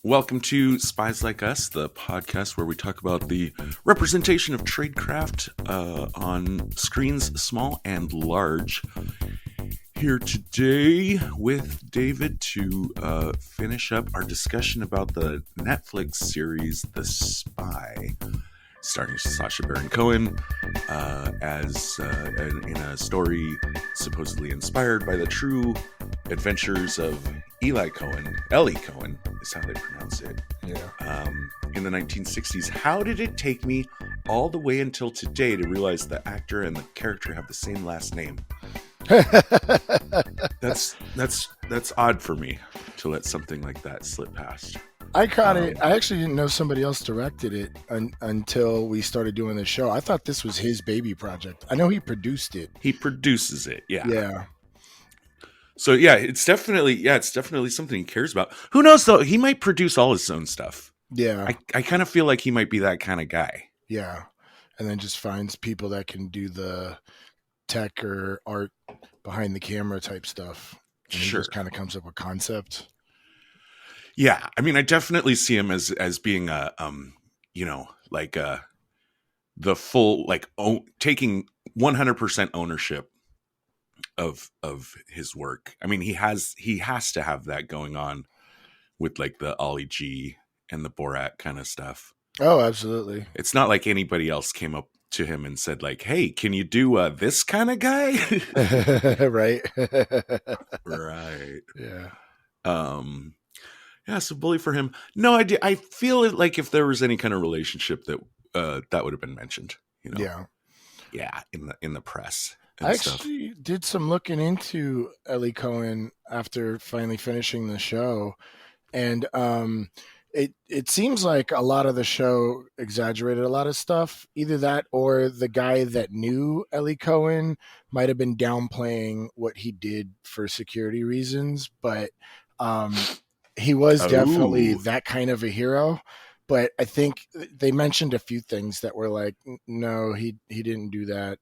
Welcome to Spies Like Us, the podcast where we talk about the representation of tradecraft on screens small and large. Here today with David to finish up our discussion about the Netflix series The Spy, starring Sacha Baron Cohen in a story supposedly inspired by the true adventures of Eli Cohen is how they pronounce it. Yeah. In the 1960s. How did it take me all the way until today to realize the actor and the character have the same last name? That's odd for me to let something like that slip past. I caught it. I actually didn't know somebody else directed it until we started doing the show. I thought this was his baby project. I know he produced it. He produces it. Yeah. Yeah. So yeah, it's definitely something he cares about. Who knows though? He might produce all his own stuff. Yeah. I kind of feel like he might be that kind of guy. Yeah. And then just finds people that can do the tech or art behind the camera type stuff. And Sure. He just kind of comes up with concept. Yeah. I mean, I definitely see him as being the full, taking 100% ownership of his work. I mean, he has to have that going on with like the Ollie G and the Borat kind of stuff. Oh, absolutely. It's not like anybody else came up to him and said like, "Hey, can you do this kind of guy?" Right. Right. Yeah. Yeah. So bully for him. No, I feel like if there was any kind of relationship that that would have been mentioned. You know. Yeah. Yeah. In the press. I actually did some looking into Eli Cohen after finally finishing the show, and it seems like a lot of the show exaggerated a lot of stuff. Either that, or the guy that knew Eli Cohen might have been downplaying what he did for security reasons, but he was definitely that kind of a hero. But I think they mentioned a few things that were like, no, he didn't do that.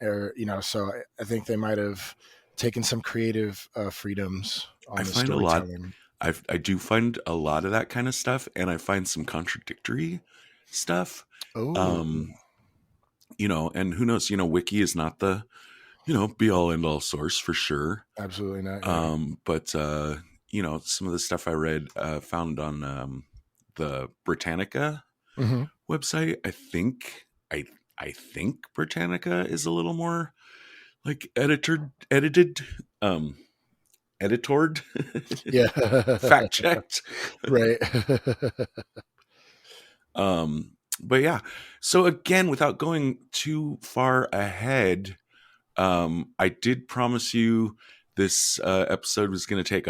Or, so I think they might have taken some creative freedoms on the storytelling. I do find a lot of that kind of stuff, and I find some contradictory stuff. Oh, and who knows? Wiki is not the be all end all source for sure. Absolutely not. But some of the stuff I read found on the Britannica website, I think Britannica is a little more like editored, yeah, fact checked, right. But yeah. So again, without going too far ahead, I did promise you this episode was going to take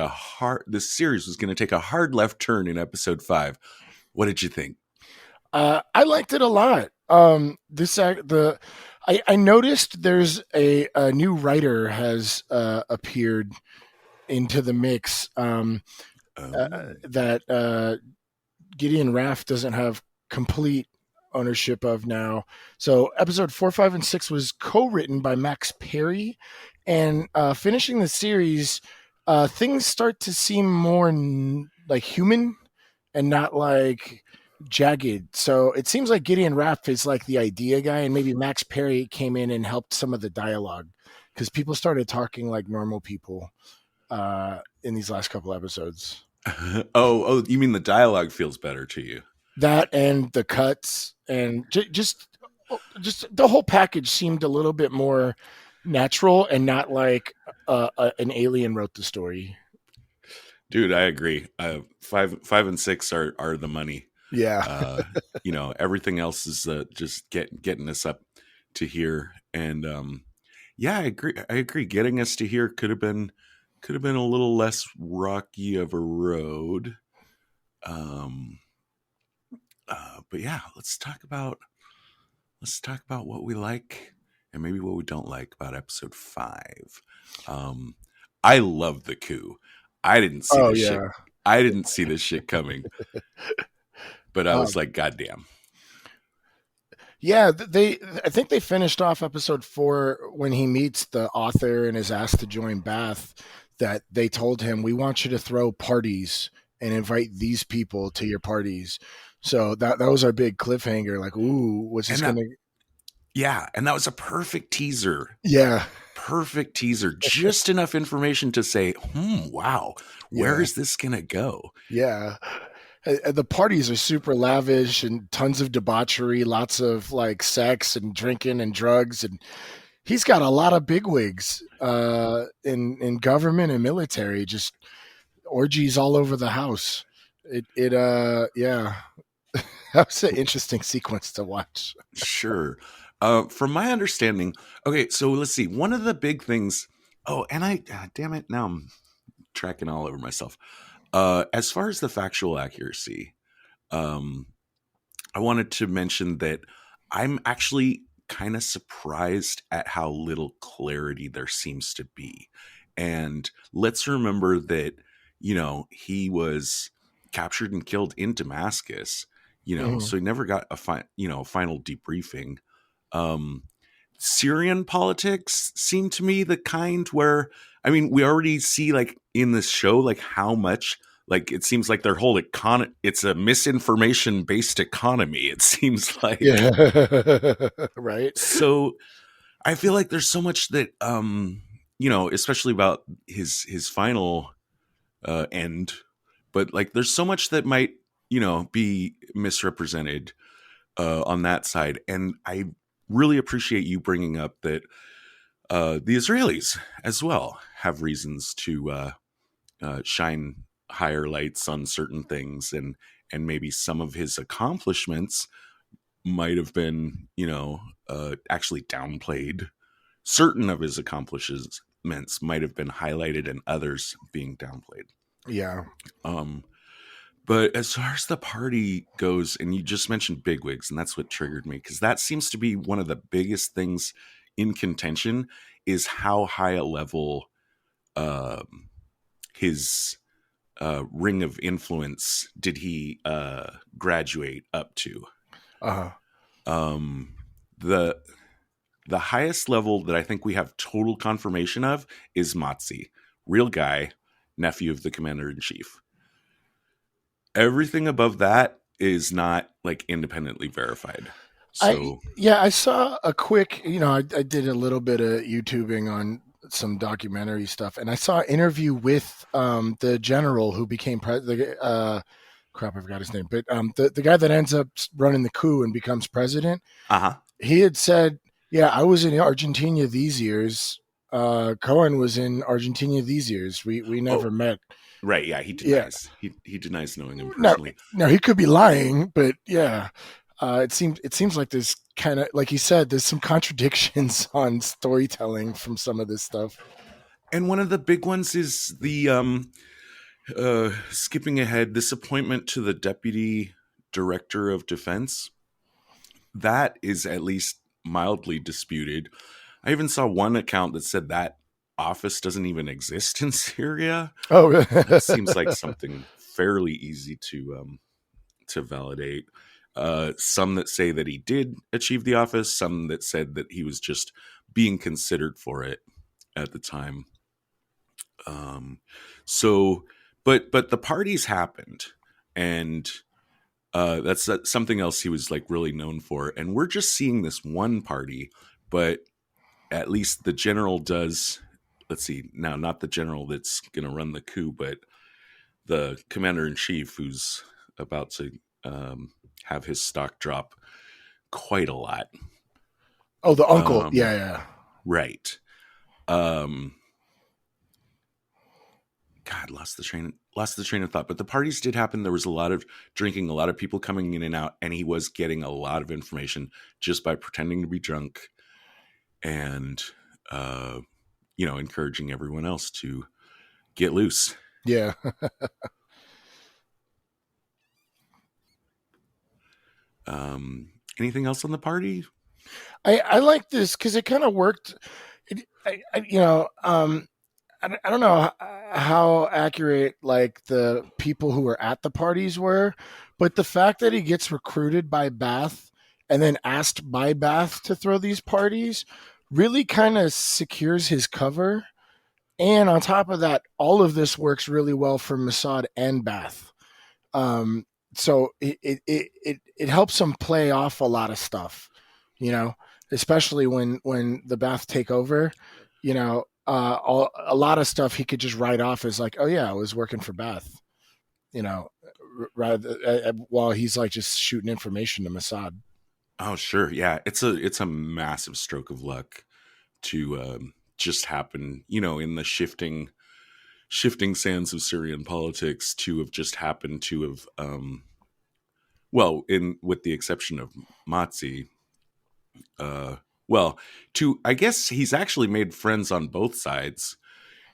this series was going to take a hard left turn in episode 5. What did you think? I liked it a lot. I noticed there's a new writer has appeared into the mix that Gideon Raff doesn't have complete ownership of now. So episode 4, 5, and 6 was co-written by Max Perry, and finishing the series, things start to seem more like human and not like jagged. So it seems like Gideon Raff is like the idea guy, and maybe Max Perry came in and helped some of the dialogue because people started talking like normal people in these last couple episodes. Oh, you mean the dialogue feels better to you? That and the cuts and just the whole package seemed a little bit more natural and not like an alien wrote the story. Dude, I agree. 5 and 6 are the money. Yeah. Everything else is just getting us up to here. And yeah, I agree. Getting us to here could have been a little less rocky of a road. But yeah, let's talk about what we like and maybe what we don't like about episode 5. I love the coup. I didn't see this shit. I didn't see this shit coming. But I was like, God damn. Yeah, I think they finished off episode 4 when he meets the author and is asked to join Bath, that they told him, we want you to throw parties and invite these people to your parties. So that was our big cliffhanger. Like, ooh, what's this going to? Yeah, and that was a perfect teaser. Yeah. Perfect teaser. Just enough information to say, wow, where is this going to go? Yeah. The parties are super lavish and tons of debauchery, lots of like sex and drinking and drugs, and he's got a lot of bigwigs in government and military, just orgies all over the house. Yeah, that was an interesting sequence to watch. Sure. From my understanding, okay, so let's see. One of the big things. Oh, and damn it, now I'm tracking all over myself. As far as the factual accuracy, I wanted to mention that I'm actually kind of surprised at how little clarity there seems to be. And let's remember that, he was captured and killed in Damascus, so he never got a final debriefing. Syrian politics seem to me the kind where, we already see like in this show, like how much, like it seems like their whole it's a misinformation based economy. It seems like, Right. So I feel like there's so much that, especially about his final end, but like there's so much that might, be misrepresented on that side. And I really appreciate you bringing up that the Israelis as well have reasons to shine higher lights on certain things, and maybe some of his accomplishments might have been, actually downplayed. Certain of his accomplishments might have been highlighted and others being downplayed. Yeah. But as far as the party goes, and you just mentioned bigwigs, and that's what triggered me, because that seems to be one of the biggest things in contention, is how high a level his ring of influence did he graduate up to. The highest level that I think we have total confirmation of is Matzi, real guy, nephew of the commander-in-chief. Everything above that is not like independently verified. So I saw a quick, I did a little bit of YouTubing on some documentary stuff, and I saw an interview with the general who became president. Crap, I forgot his name, but the guy that ends up running the coup and becomes president. He had said, "Yeah, I was in Argentina these years. Cohen was in Argentina these years. We never met." Right? Yeah, he denies. Yeah. He denies knowing him personally. No, he could be lying, but yeah. It seems like there's kind of, like you said, there's some contradictions on storytelling from some of this stuff. And one of the big ones is the skipping ahead, this appointment to the deputy director of defense. That is at least mildly disputed. I even saw one account that said that office doesn't even exist in Syria. Oh, that seems like something fairly easy to validate. Some that say that he did achieve the office, some that said that he was just being considered for it at the time. But the parties happened, and that's something else he was like really known for. And we're just seeing this one party, but at least the general does. Let's see, now not the general that's going to run the coup, but the commander-in-chief who's about to have his stock drop quite a lot. Oh, the uncle. Yeah. Right. God, lost the train of thought. But the parties did happen. There was a lot of drinking, a lot of people coming in and out, and he was getting a lot of information just by pretending to be drunk and encouraging everyone else to get loose. Yeah. Anything else on the party? I like this because it kind of worked. I don't know how accurate like the people who were at the parties were, but the fact that he gets recruited by Bath and then asked by Bath to throw these parties really kind of secures his cover. And on top of that, all of this works really well for Mossad and Bath. So it helps him play off a lot of stuff, you know, especially when the Bath take over, you know, a lot of stuff he could just write off as like, oh yeah, I was working for Bath, you know, rather while he's like just shooting information to Mossad. Oh, sure. Yeah. It's a massive stroke of luck to just happen, in the shifting sands of Syrian politics to have just happened to have, well, in with the exception of Matzi, uh, well, I guess he's actually made friends on both sides,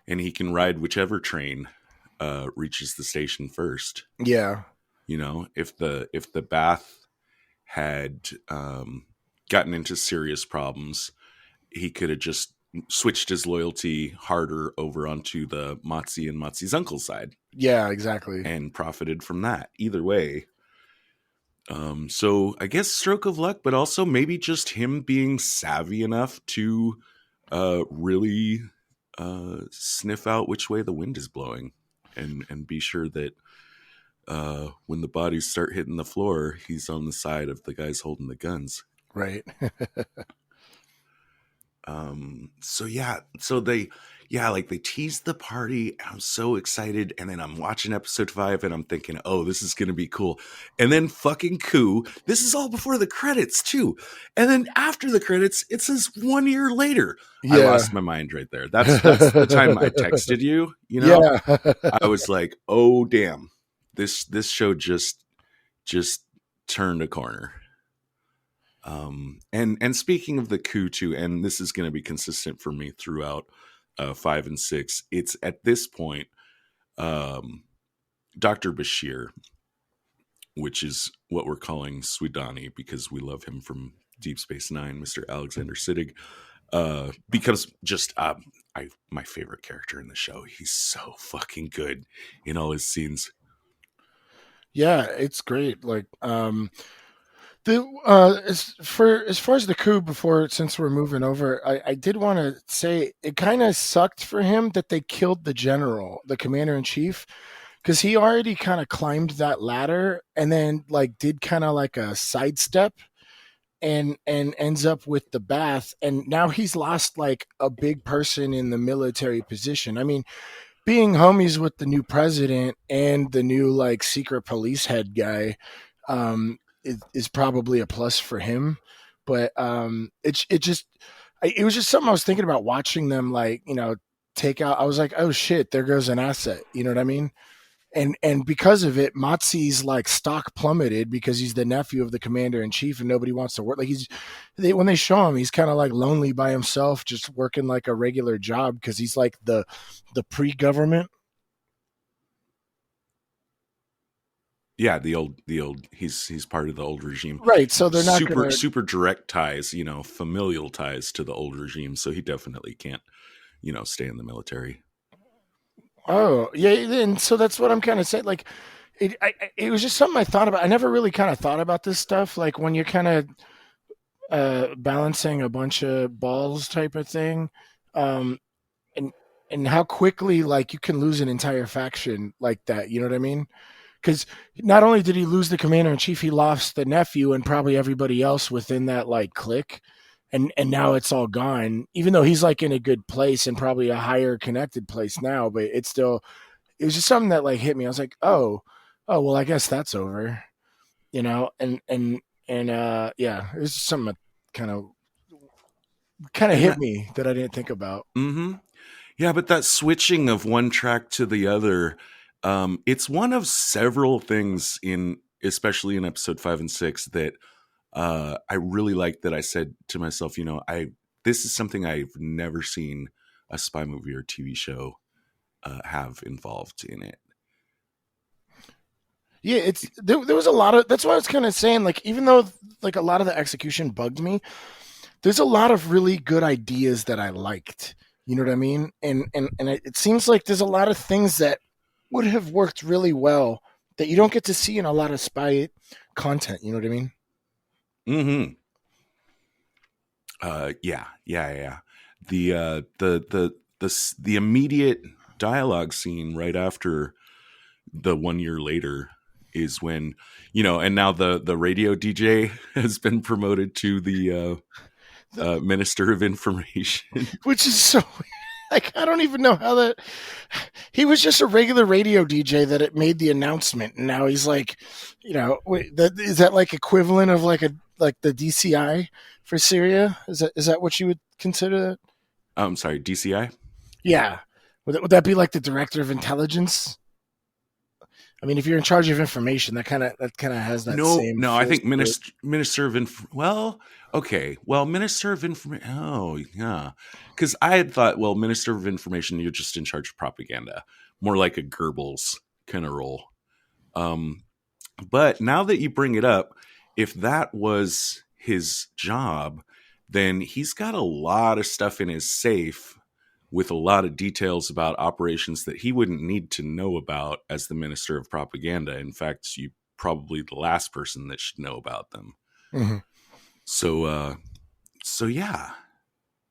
and he can ride whichever train reaches the station first. Yeah. If the Bath had gotten into serious problems, he could have just switched his loyalty harder over onto the Matzi and Matzi's uncle side. Yeah, exactly. And profited from that. Either way. So I guess stroke of luck, but also maybe just him being savvy enough to really sniff out which way the wind is blowing, and be sure that when the bodies start hitting the floor, he's on the side of the guys holding the guns. Right. They teased the party, and I'm so excited, and then I'm watching episode 5 and I'm thinking, oh, this is gonna be cool. And then fucking coup. This is all before the credits too. And then after the credits, it says 1 year later. Yeah. I lost my mind right there. That's the time I texted you, Yeah. I was like, oh damn. This show just turned a corner. And speaking of the coup too, and this is going to be consistent for me throughout 5 and 6. It's at this point, Dr. Bashir, which is what we're calling Swidani because we love him from Deep Space Nine, Mr. Alexander Siddig, becomes just my favorite character in the show. He's so fucking good in all his scenes. Yeah, it's great. Like, as far as the coup, since we're moving over, I did want to say it kind of sucked for him that they killed the general, the commander in chief, because he already kind of climbed that ladder and then like did kind of like a sidestep and ends up with the Bath, and now he's lost like a big person in the military position. I mean, being homies with the new president and the new like secret police head guy is probably a plus for him. But it was just something I was thinking about watching them, like, take out. I was like, oh shit, there goes an asset. You know what I mean? And because of it, Matzi's like stock plummeted because he's the nephew of the commander in chief and nobody wants to work. Like when they show him, he's kind of like lonely by himself, just working like a regular job because he's like the pre-government. Yeah, the old he's part of the old regime. Right, so they're not super direct ties, familial ties to the old regime, so he definitely can't, stay in the military. Oh, yeah, and so that's what I'm kind of saying. Like, it was just something I thought about. I never really kind of thought about this stuff. Like when you're kind of balancing a bunch of balls type of thing, and how quickly like you can lose an entire faction like that. You know what I mean? Because not only did he lose the commander in chief, he lost the nephew and probably everybody else within that like clique. And now it's all gone, even though he's like in a good place and probably a higher connected place now, but it was just something that like hit me. I was like, oh, well, I guess that's over, and yeah, it was just something that kind of hit me that I didn't think about. Mm-hmm. Yeah. But that switching of one track to the other, it's one of several things especially in episode 5 and 6 that, I really like that I said to myself, this is something I've never seen a spy movie or TV show have involved in it. Yeah, there was a lot of, that's why I was kind of saying, like, even though like a lot of the execution bugged me, there's a lot of really good ideas that I liked. You know what I mean? And it seems like there's a lot of things that would have worked really well that you don't get to see in a lot of spy content. You know what I mean? Mm-hmm. Yeah. The immediate dialogue scene right after the 1 year later is when, and now the radio DJ has been promoted to the Minister of Information. Which is so like, I don't even know how that. He was just a regular radio DJ that it made the announcement, and now he's like, is that like equivalent of like the DCI for Syria? Is that what you would consider that? I'm sorry, DCI. Yeah, would that be like the director of intelligence? I mean, if you're in charge of information, that kind of has that same. No, I think Minister of Minister of Information. Oh, yeah, because I had thought, well, Minister of Information, you're just in charge of propaganda, more like a Goebbels kind of role. But now that you bring it up, if that was his job, then he's got a lot of stuff in his safe with a lot of details about operations that he wouldn't need to know about as the Minister of Propaganda. In fact, you probably the last person that should know about them. Mm-hmm. So yeah,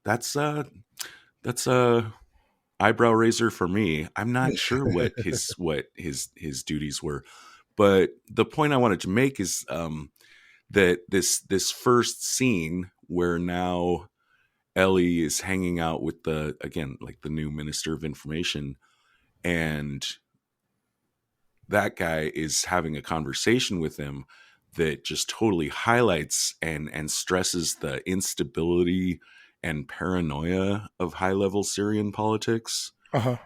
that's a eyebrow raiser for me. I'm not sure what his duties were, but the point I wanted to make is that this first scene where now Ellie is hanging out with the new Minister of Information, and that guy is having a conversation with him that just totally highlights and stresses the instability and paranoia of high-level Syrian politics. Uh-huh.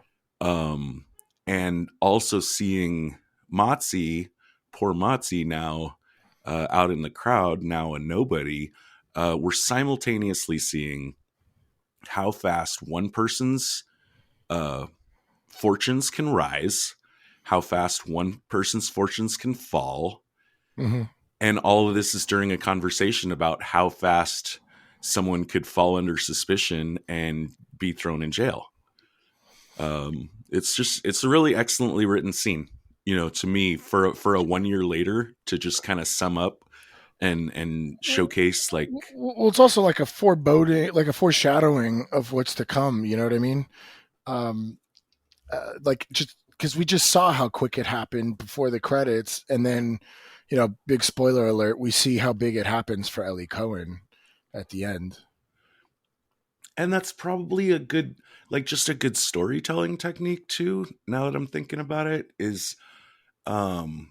And also seeing poor Matzi now out in the crowd, now a nobody, we're simultaneously seeing how fast one person's fortunes can rise, how fast one person's fortunes can fall. Mm-hmm. And all of this is during a conversation about how fast someone could fall under suspicion and be thrown in jail. It's a really excellently written scene, to me, for a 1 year later, to just kind of sum up and showcase, like, well, it's also like a foreboding, like a foreshadowing of what's to come. You know what I mean? Like, just because we just saw how quick it happened before the credits, and then, big spoiler alert, we see how big it happens for Eli Cohen at the end. And that's probably a good storytelling technique too. Now that I'm thinking about it, is the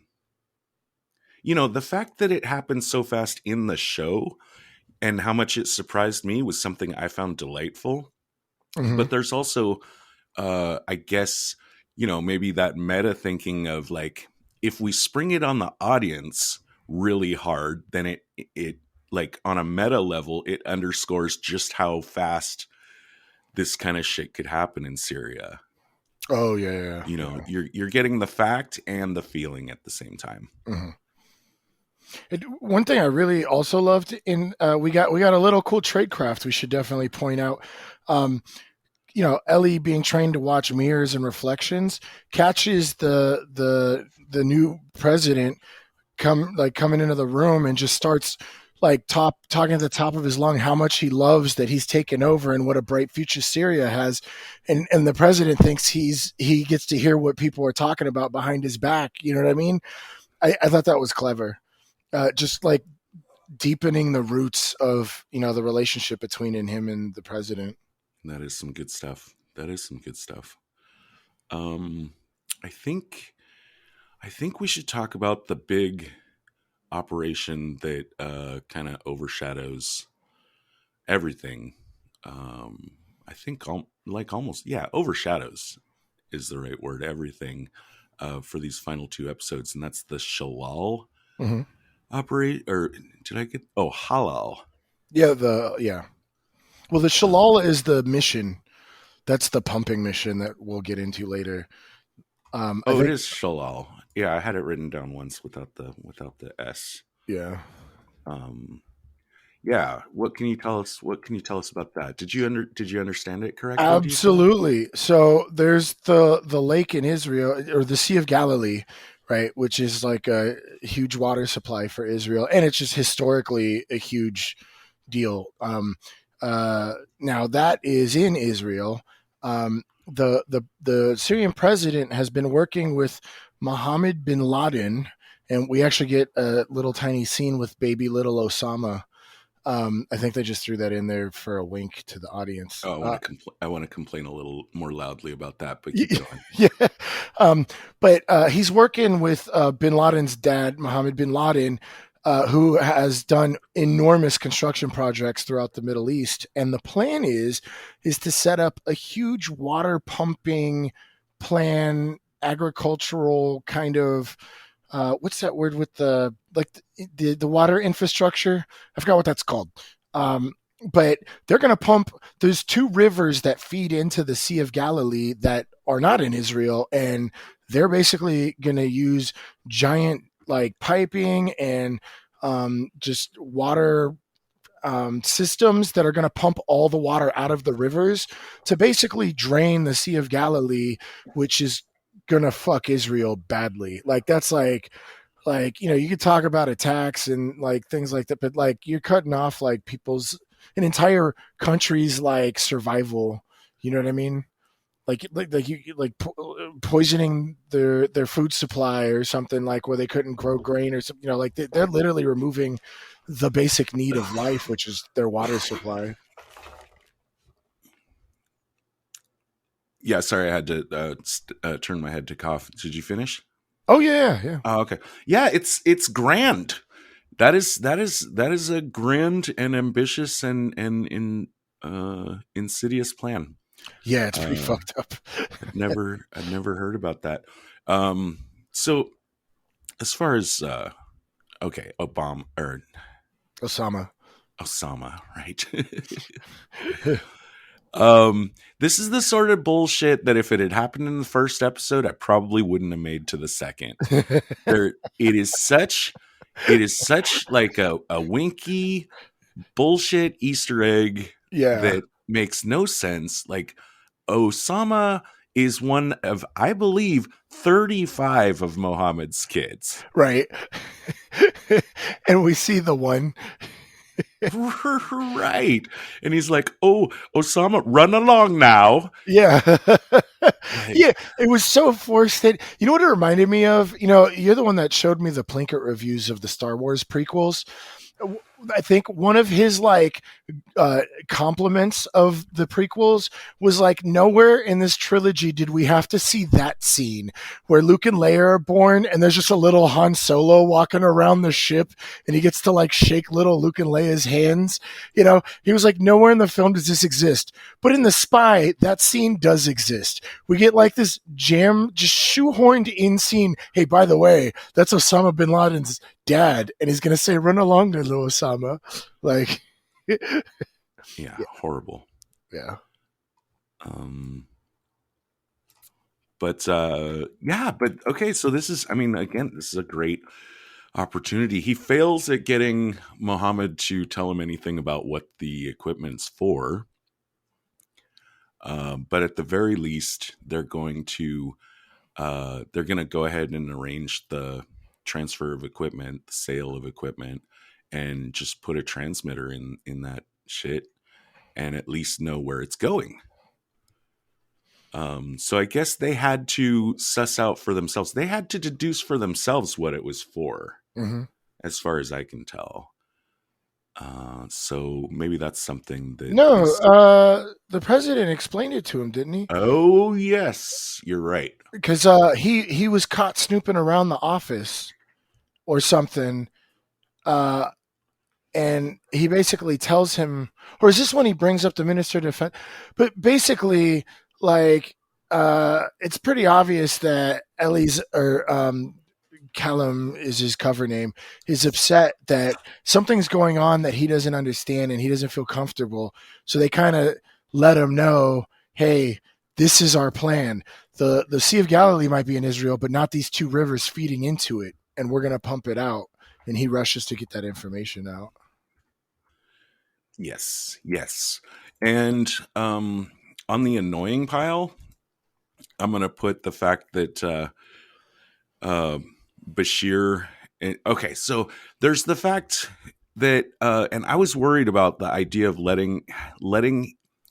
fact that it happened so fast in the show and how much it surprised me was something I found delightful. Mm-hmm. But there's also, I guess, maybe that meta thinking of, like, if we spring it on the audience really hard, then it like, on a meta level, it underscores just how fast this kind of shit could happen in Syria. Oh yeah. You're getting the fact and the feeling at the same time. Mm-hmm. One thing I really also loved in we got a little cool tradecraft we should definitely point out. Ellie being trained to watch mirrors and reflections catches the new president coming into the room and just starts talking at the top of his lung how much he loves that he's taken over and what a bright future Syria has, and the president thinks he gets to hear what people are talking about behind his back. You know what I mean? I thought that was clever. Just like deepening the roots of the relationship between him and the president. That is some good stuff. I think we should talk about the big operation that kind of overshadows everything. I think overshadows is the right word. Everything for these final two episodes, and that's the Shalal. Mm-hmm. Or did I get Halal? Yeah, well, the Shalal is the mission. That's the pumping mission that we'll get into later. It is Shalal. Yeah, I had it written down once without the S. Yeah. Yeah. What can you tell us about that? Did you understand it correctly? Absolutely. So there's the lake in Israel, or the Sea of Galilee, right, which is like a huge water supply for Israel, and it's just historically a huge deal. Now that is in Israel. The Syrian president has been working with Mohammed bin Laden and we actually get a little tiny scene with baby little Osama. I think they just threw that in there for a wink to the audience. Oh, I want to complain a little more loudly about that, but keep going. Yeah. But he's working with bin Laden's dad, Mohammed bin Laden, who has done enormous construction projects throughout the Middle East. And the plan is to set up a huge water pumping plan, agricultural kind of what's that word with the water infrastructure? I forgot what that's called. But they're going to pump. There's two rivers that feed into the Sea of Galilee that are not in Israel, and they're basically going to use giant like piping and just water systems that are going to pump all the water out of the rivers to basically drain the Sea of Galilee, which is going to fuck Israel badly. Like that's like you could talk about attacks and like things like that, but like you're cutting off like an entire country's like survival. You know what I mean? Poisoning their food supply or something, like where they couldn't grow grain or something. Like they're literally removing the basic need of life, which is their water supply. Yeah, sorry, I had to turn my head to cough. Did you finish? Oh yeah. Oh, okay. Yeah, it's grand. That is a grand and ambitious and insidious plan. Yeah, it's pretty fucked up. I'd never heard about that. So as far as Osama, right? This is the sort of bullshit that if it had happened in the first episode, I probably wouldn't have made to the second. It is such like a winky bullshit Easter egg that makes no sense. Like Osama is one of, I believe, 35 of Mohammed's kids. Right. And we see the one. Right. And he's like, oh, Osama, run along now. Yeah. Yeah. It was so forced that, you know what it reminded me of? You're the one that showed me the Plinkett reviews of the Star Wars prequels. I think one of his like compliments of the prequels was like, nowhere in this trilogy did we have to see that scene where Luke and Leia are born and there's just a little Han Solo walking around the ship and he gets to like shake little Luke and Leia's hands. He was like, nowhere in the film does this exist, but in The Spy that scene does exist. We get like this just shoehorned in scene. Hey, by the way, that's Osama bin Laden's dad, and he's gonna say, "Run along there, little Osama." Like, yeah, horrible. Yeah. But okay. So this is, again, this is a great opportunity. He fails at getting Mohammed to tell him anything about what the equipment's for. But at the very least, they're going to go ahead and arrange the transfer of equipment, the sale of equipment, and just put a transmitter in that shit and at least know where it's going. So I guess they had to suss out for themselves. They had to deduce for themselves what it was for, as far as I can tell. So maybe that's something that... No, the president explained it to him, didn't he? Oh, yes, you're right. Because he was caught snooping around the office or something, and he basically tells him, or is this when he brings up the Minister of Defense? But basically, like, it's pretty obvious that Callum is his cover name, is upset that something's going on that he doesn't understand and he doesn't feel comfortable. So they kind of let him know, hey, this is our plan. The Sea of Galilee might be in Israel, but not these two rivers feeding into it, and we're going to pump it out. And he rushes to get that information out. Yes. And on the annoying pile, I'm going to put the fact that Bashir... Okay, so there's the fact that, and I was worried about the idea of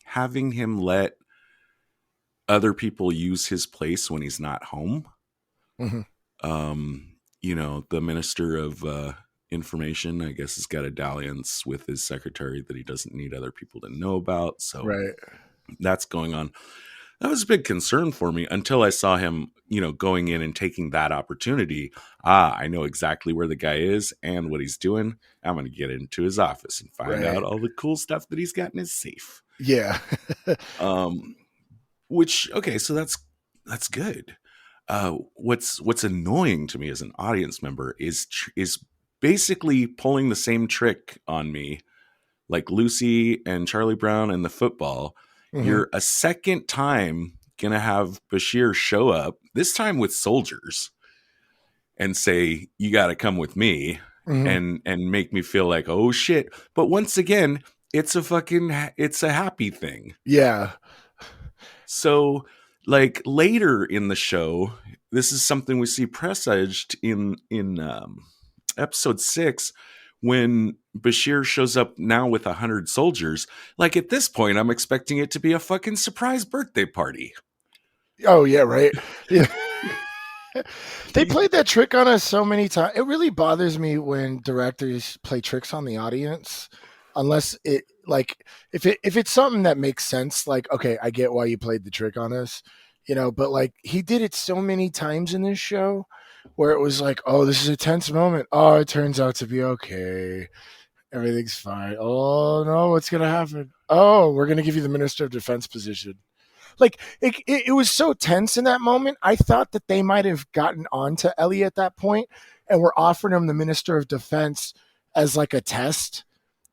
having him let other people use his place when he's not home. the minister of information, I guess, has got a dalliance with his secretary that he doesn't need other people to know about. So Right. that's going on. That was a big concern for me until I saw him, going in and taking that opportunity. I know exactly where the guy is and what he's doing. I'm going to get into his office and find out all the cool stuff that he's got in his safe. Yeah. So that's good. What's annoying to me as an audience member is basically pulling the same trick on me, like Lucy and Charlie Brown and the football. Mm-hmm. You're a second time gonna have Bashir show up, this time with soldiers, and say, "You got to come with me," and make me feel like, oh shit. But once again, it's a happy thing. Yeah. So, like later in the show, this is something we see presaged in episode 6. When Bashir shows up now with 100 soldiers, like at this point, I'm expecting it to be a fucking surprise birthday party. Oh, yeah, right. Yeah. They played that trick on us so many times. It really bothers me when directors play tricks on the audience, unless it, like, if it's something that makes sense, like, okay, I get why you played the trick on us, but like he did it so many times in this show where it was like, oh, this is a tense moment. Oh, it turns out to be okay. Everything's fine. Oh, no, what's going to happen? Oh, we're going to give you the Minister of Defense position. Like, it was so tense in that moment. I thought that they might have gotten on to Ellie at that point and were offering him the Minister of Defense as like a test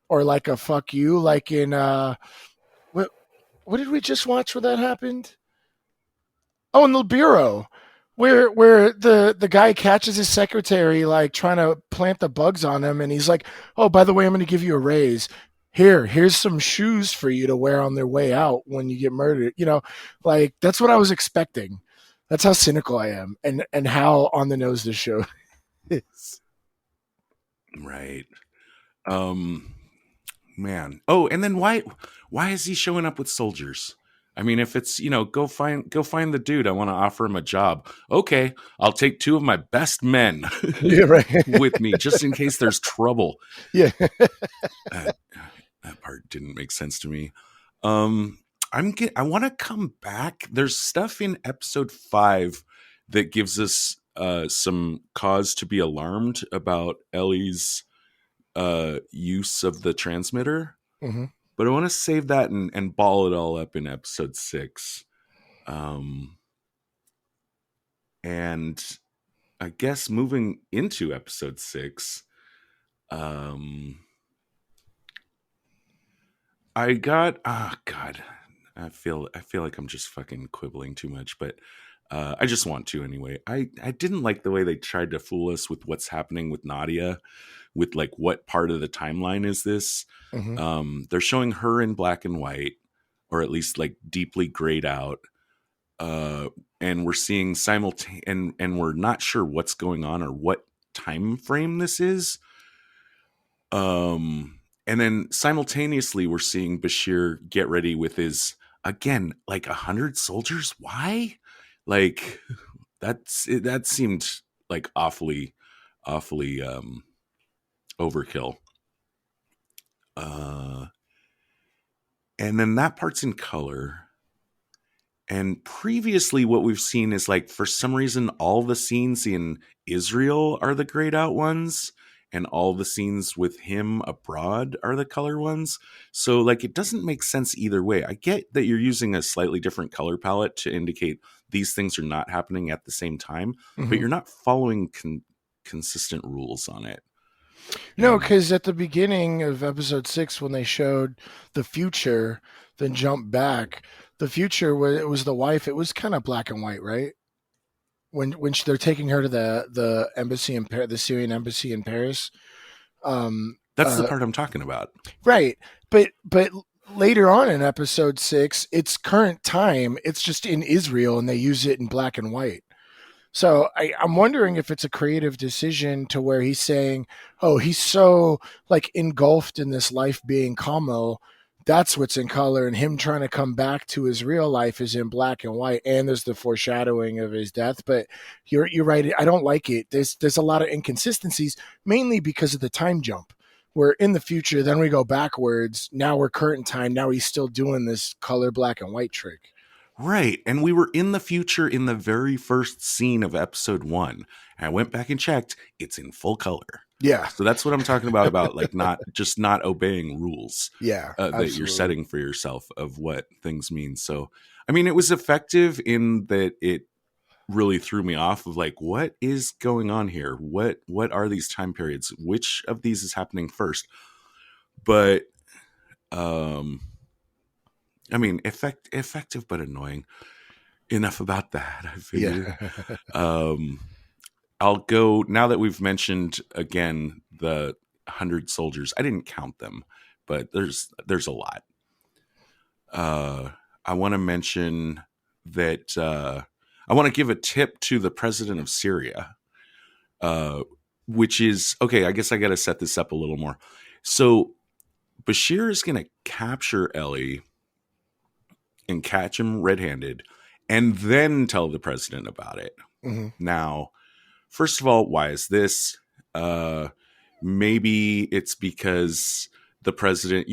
or like a fuck you. Like in, what did we just watch where that happened? Oh, in the Bureau. Where the guy catches his secretary like trying to plant the bugs on him, and he's like, "Oh, by the way, I'm going to give you a raise. Here's some shoes for you to wear on their way out when you get murdered." Like that's what I was expecting. That's how cynical I am, and how on the nose this show is. Right. Man. Oh, and then why is he showing up with soldiers? I mean, if it's, go find the dude. I want to offer him a job. Okay, I'll take 2 of my best men Yeah, right. with me just in case there's trouble. Yeah. That part didn't make sense to me. I want to come back. There's stuff in episode 5 that gives us some cause to be alarmed about Ellie's use of the transmitter. Mm-hmm. But I want to save that and ball it all up in episode 6. And I guess moving into episode 6, I got, God, I feel like I'm just fucking quibbling too much, but I just want to anyway. I didn't like the way they tried to fool us with what's happening with Nadia, with like what part of the timeline is this. Mm-hmm. They're showing her in black and white, or at least like deeply grayed out, and we're seeing and we're not sure what's going on or what time frame this is. And then simultaneously we're seeing Bashir get ready with his, again, like 100 soldiers. Why? Like that seemed like awfully overkill. And then that part's in color. And previously what we've seen is like, for some reason, all the scenes in Israel are the grayed out ones, and all the scenes with him abroad are the color ones. So like, it doesn't make sense either way. I get that you're using a slightly different color palette to indicate these things are not happening at the same time, Mm-hmm. but you're not following consistent rules on it. No, because at the beginning of episode 6, when they showed the future, then jumped back, the future where it was the wife, it was kind of black and white, right? When they're taking her to the embassy in the Syrian embassy in Paris. That's the part I'm talking about, right? But later on in episode 6, it's current time. It's just in Israel, and they use it in black and white. So I'm wondering if it's a creative decision to where he's saying, oh, he's so like engulfed in this life being Kamo that's what's in color, and him trying to come back to his real life is in black and white, and there's the foreshadowing of his death. But you're right, I don't like it. There's a lot of inconsistencies, mainly because of the time jump. We're in the future, then we go backwards, now we're current time, now he's still doing this color black and white trick. Right. And we were in the future in the very first scene of episode 1. And I went back and checked. It's in full color. Yeah. So that's what I'm talking about like not obeying rules. Yeah, that you're setting for yourself of what things mean. So, I mean, it was effective in that it really threw me off of like, what is going on here? What are these time periods? Which of these is happening first? But, I mean, effective but annoying. Enough about that, I figure. Yeah. I'll go, now that we've mentioned, again, the 100 soldiers. I didn't count them, but there's a lot. I want to mention that I want to give a tip to the president of Syria, which is, okay, I guess I got to set this up a little more. So Bashir is going to capture Ellie and catch him red-handed and then tell the president about it. Mm-hmm. Now, first of all, why is this? Maybe it's because the president,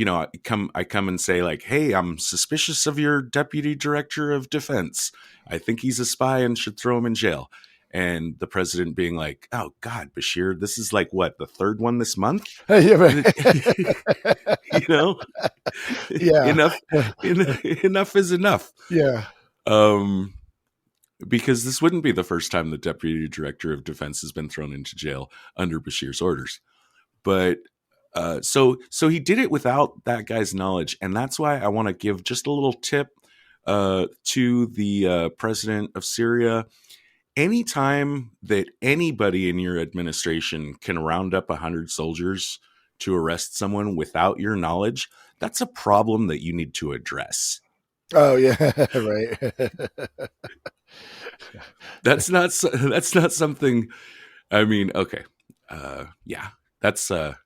I come and say like, hey, I'm suspicious of your deputy director of defense. I think he's a spy and should throw him in jail. And the president being like, oh God, Bashir, this is like what, the third one this month? Yeah. Yeah. Enough is enough. Yeah. Because this wouldn't be the first time the deputy director of defense has been thrown into jail under Bashir's orders. But so he did it without that guy's knowledge. And that's why I want to give just a little tip to the president of Syria. Anytime that anybody in your administration can round up 100 soldiers to arrest someone without your knowledge, that's a problem that you need to address. Oh yeah, right. That's not something. I mean, okay, yeah, that's that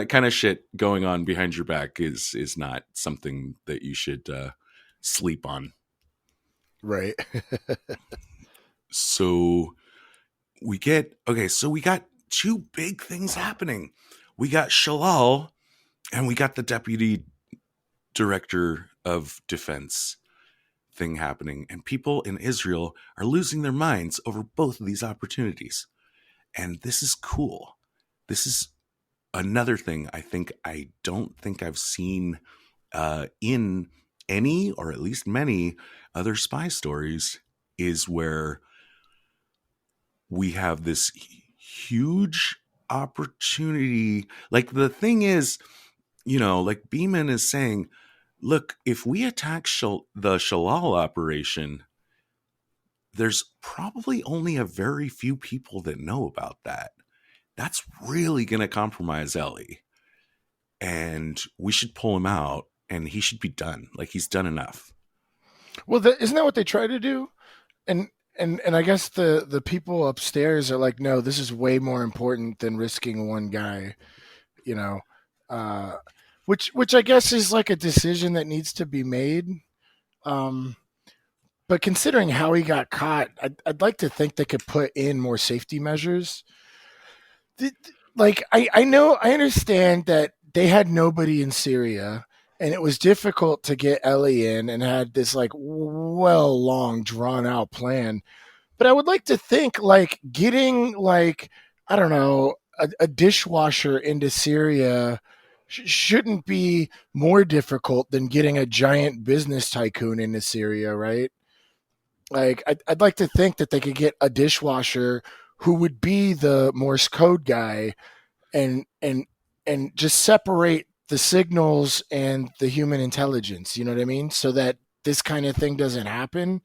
kind of shit going on behind your back is not something that you should sleep on. Right. So we got two big things happening. We got Shalal and we got the deputy director of defense thing happening. And people in Israel are losing their minds over both of these opportunities. And this is cool. This is another thing I don't think I've seen in any, or at least many, other spy stories, is where we have this huge opportunity. Like the thing is, like Beeman is saying, look, if we attack the Shalal operation, there's probably only a very few people that know about that. That's really going to compromise Ellie. And we should pull him out and he should be done. Like he's done enough. Well, isn't that what they try to do? And I guess the people upstairs are like, no, this is way more important than risking one guy, which I guess is like a decision that needs to be made. But considering how he got caught, I'd like to think they could put in more safety measures. Like I understand that they had nobody in Syria. And it was difficult to get Ellie in and had this like long drawn out plan. But I would like to think like getting like, I don't know, a dishwasher into Syria shouldn't be more difficult than getting a giant business tycoon into Syria, right? Like I'd like to think that they could get a dishwasher who would be the Morse code guy and just separate the signals and the human intelligence, you know what I mean? So that this kind of thing doesn't happen.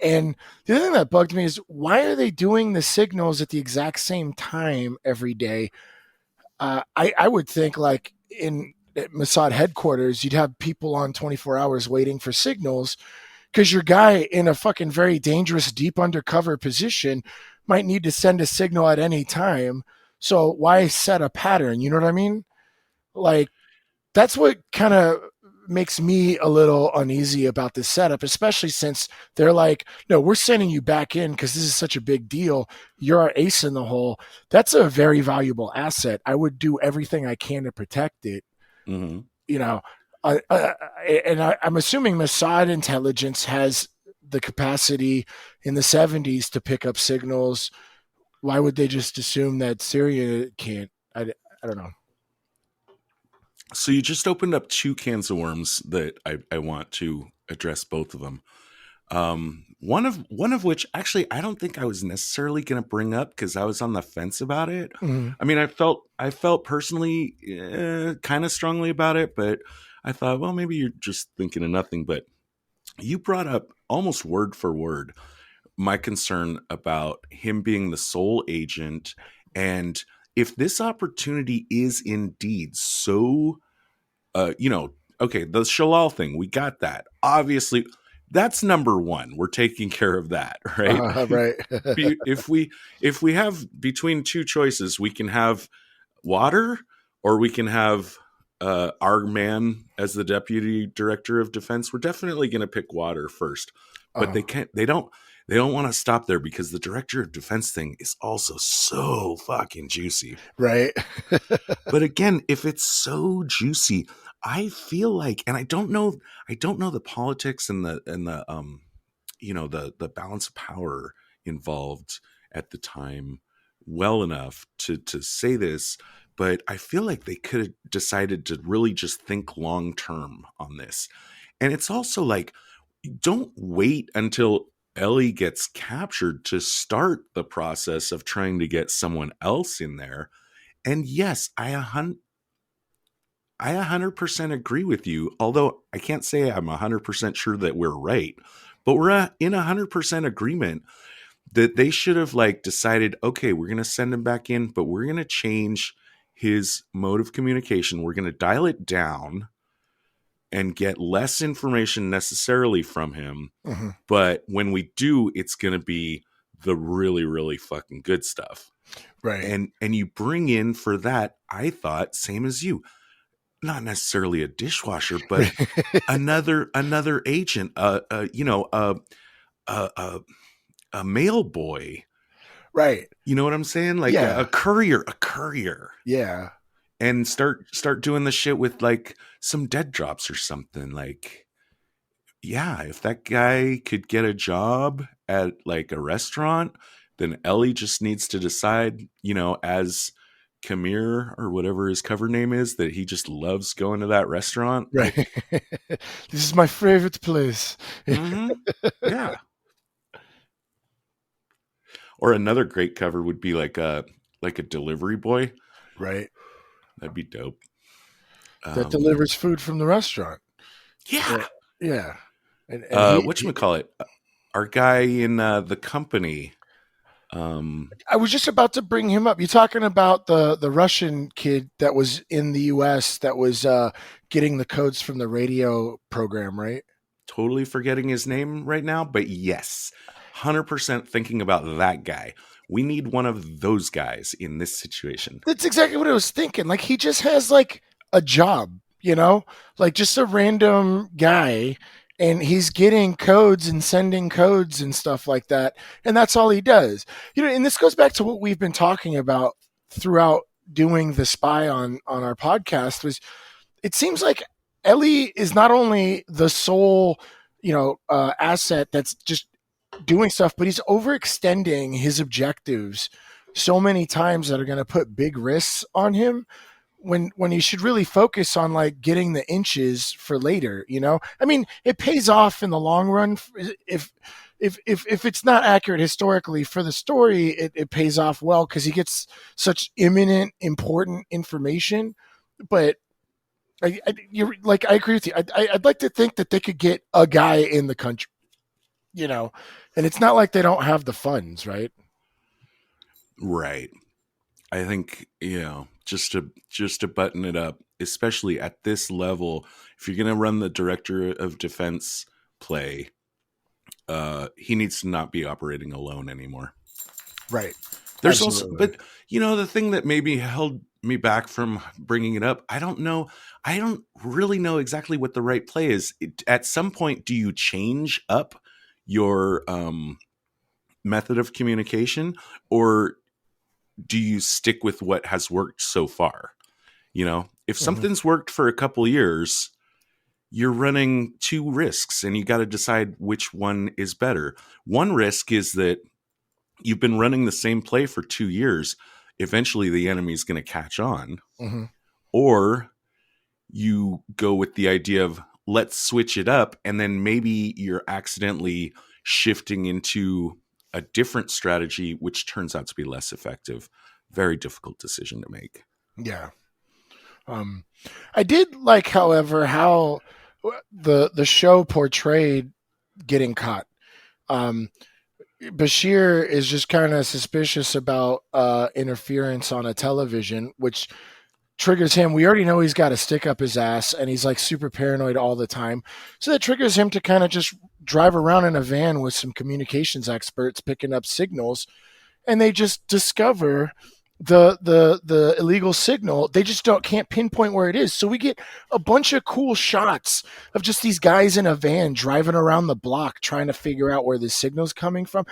And the other thing that bugged me is why are they doing the signals at the exact same time every day? I would think like at Mossad headquarters, you'd have people on 24 hours waiting for signals because your guy in a fucking very dangerous, deep undercover position might need to send a signal at any time. So why set a pattern? You know what I mean? Like, that's what kind of makes me a little uneasy about this setup, especially since they're like, no, we're sending you back in because this is such a big deal. You're our ace in the hole. That's a very valuable asset. I would do everything I can to protect it. Mm-hmm. You know, I'm assuming Mossad intelligence has the capacity in the 70s to pick up signals. Why would they just assume that Syria can't? I don't know. So you just opened up two cans of worms that I want to address, both of them. One of which actually I don't think I was necessarily going to bring up because I was on the fence about it. Mm-hmm. I mean, I felt personally kind of strongly about it, but I thought, well, maybe you're just thinking of nothing. But you brought up almost word for word my concern about him being the sole agent, and if this opportunity is indeed so, okay, the Shalal thing, we got that. Obviously, that's number one. We're taking care of that, right? Right. if we have between two choices, we can have water or we can have our man as the deputy director of defense. We're definitely going to pick water first, but they don't want to stop there because the director of defense thing is also so fucking juicy. Right. But again, if it's so juicy, I feel like, and I don't know the politics and the balance of power involved at the time well enough to say this, but I feel like they could have decided to really just think long term on this. And it's also like, don't wait until Ellie gets captured to start the process of trying to get someone else in there. And yes, I 100% agree with you, although I can't say I'm 100% sure that we're right, but we're in 100% agreement that they should have decided, okay, we're going to send him back in, but we're going to change his mode of communication. We're going to dial it down and get less information necessarily from him. Mm-hmm. But when we do, it's going to be the really, really fucking good stuff. Right. And you bring in for that, I thought, same as you, not necessarily a dishwasher, but another agent, a mail boy. Right. You know what I'm saying? A courier. Yeah. And start doing the shit with some dead drops or something. Yeah, if that guy could get a job at a restaurant, then Ellie just needs to decide, as Kamir or whatever his cover name is, that he just loves going to that restaurant. Right. This is my favorite place. Mm-hmm. Yeah. Or another great cover would be like a delivery boy. Right. That'd be dope. That delivers food from the restaurant. Yeah. Yeah. And whatchamacallit? Our guy in the company. I was just about to bring him up. You're talking about the Russian kid that was in the U.S. that was getting the codes from the radio program, right? Totally forgetting his name right now, but yes, 100% thinking about that guy. We need one of those guys in this situation. That's exactly what I was thinking. He just has a job, just a random guy, and he's getting codes and sending codes and stuff like that. And that's all he does. And this goes back to what we've been talking about throughout doing the spy on our podcast. Was it seems like Ellie is not only the sole, asset that's just doing stuff, but he's overextending his objectives so many times that are going to put big risks on him when he should really focus on getting the inches for later. I mean, it pays off in the long run. If it's not accurate historically for the story, it pays off well because he gets such imminent, important information. But I agree with you. I'd like to think that they could get a guy in the country, and it's not like they don't have the funds, right? Right. I think, just to button it up, especially at this level, if you're going to run the director of defense play, he needs to not be operating alone anymore. Right. There's also, Absolutely. but the thing that maybe held me back from bringing it up, I don't know. I don't really know exactly what the right play is. At some point, do you change up your method of communication, or do you stick with what has worked so far? If Hmm. something's worked for a couple years, you're running two risks and you got to decide which one is better. One risk is that you've been running the same play for 2 years. Eventually the enemy's going to catch on. Hmm. Or you go with the idea of let's switch it up, and then maybe you're accidentally shifting into a different strategy, which turns out to be less effective. Very difficult decision to make. Yeah. Um, I did like, however, how the show portrayed getting caught. Um, Bashir is just kind of suspicious about interference on a television, which triggers him. We already know he's got a stick up his ass, and he's like super paranoid all the time. So that triggers him to kind of just drive around in a van with some communications experts picking up signals, and they just discover the illegal signal. They just don't can't pinpoint where it is. So we get a bunch of cool shots of just these guys in a van driving around the block trying to figure out where the signal's coming from.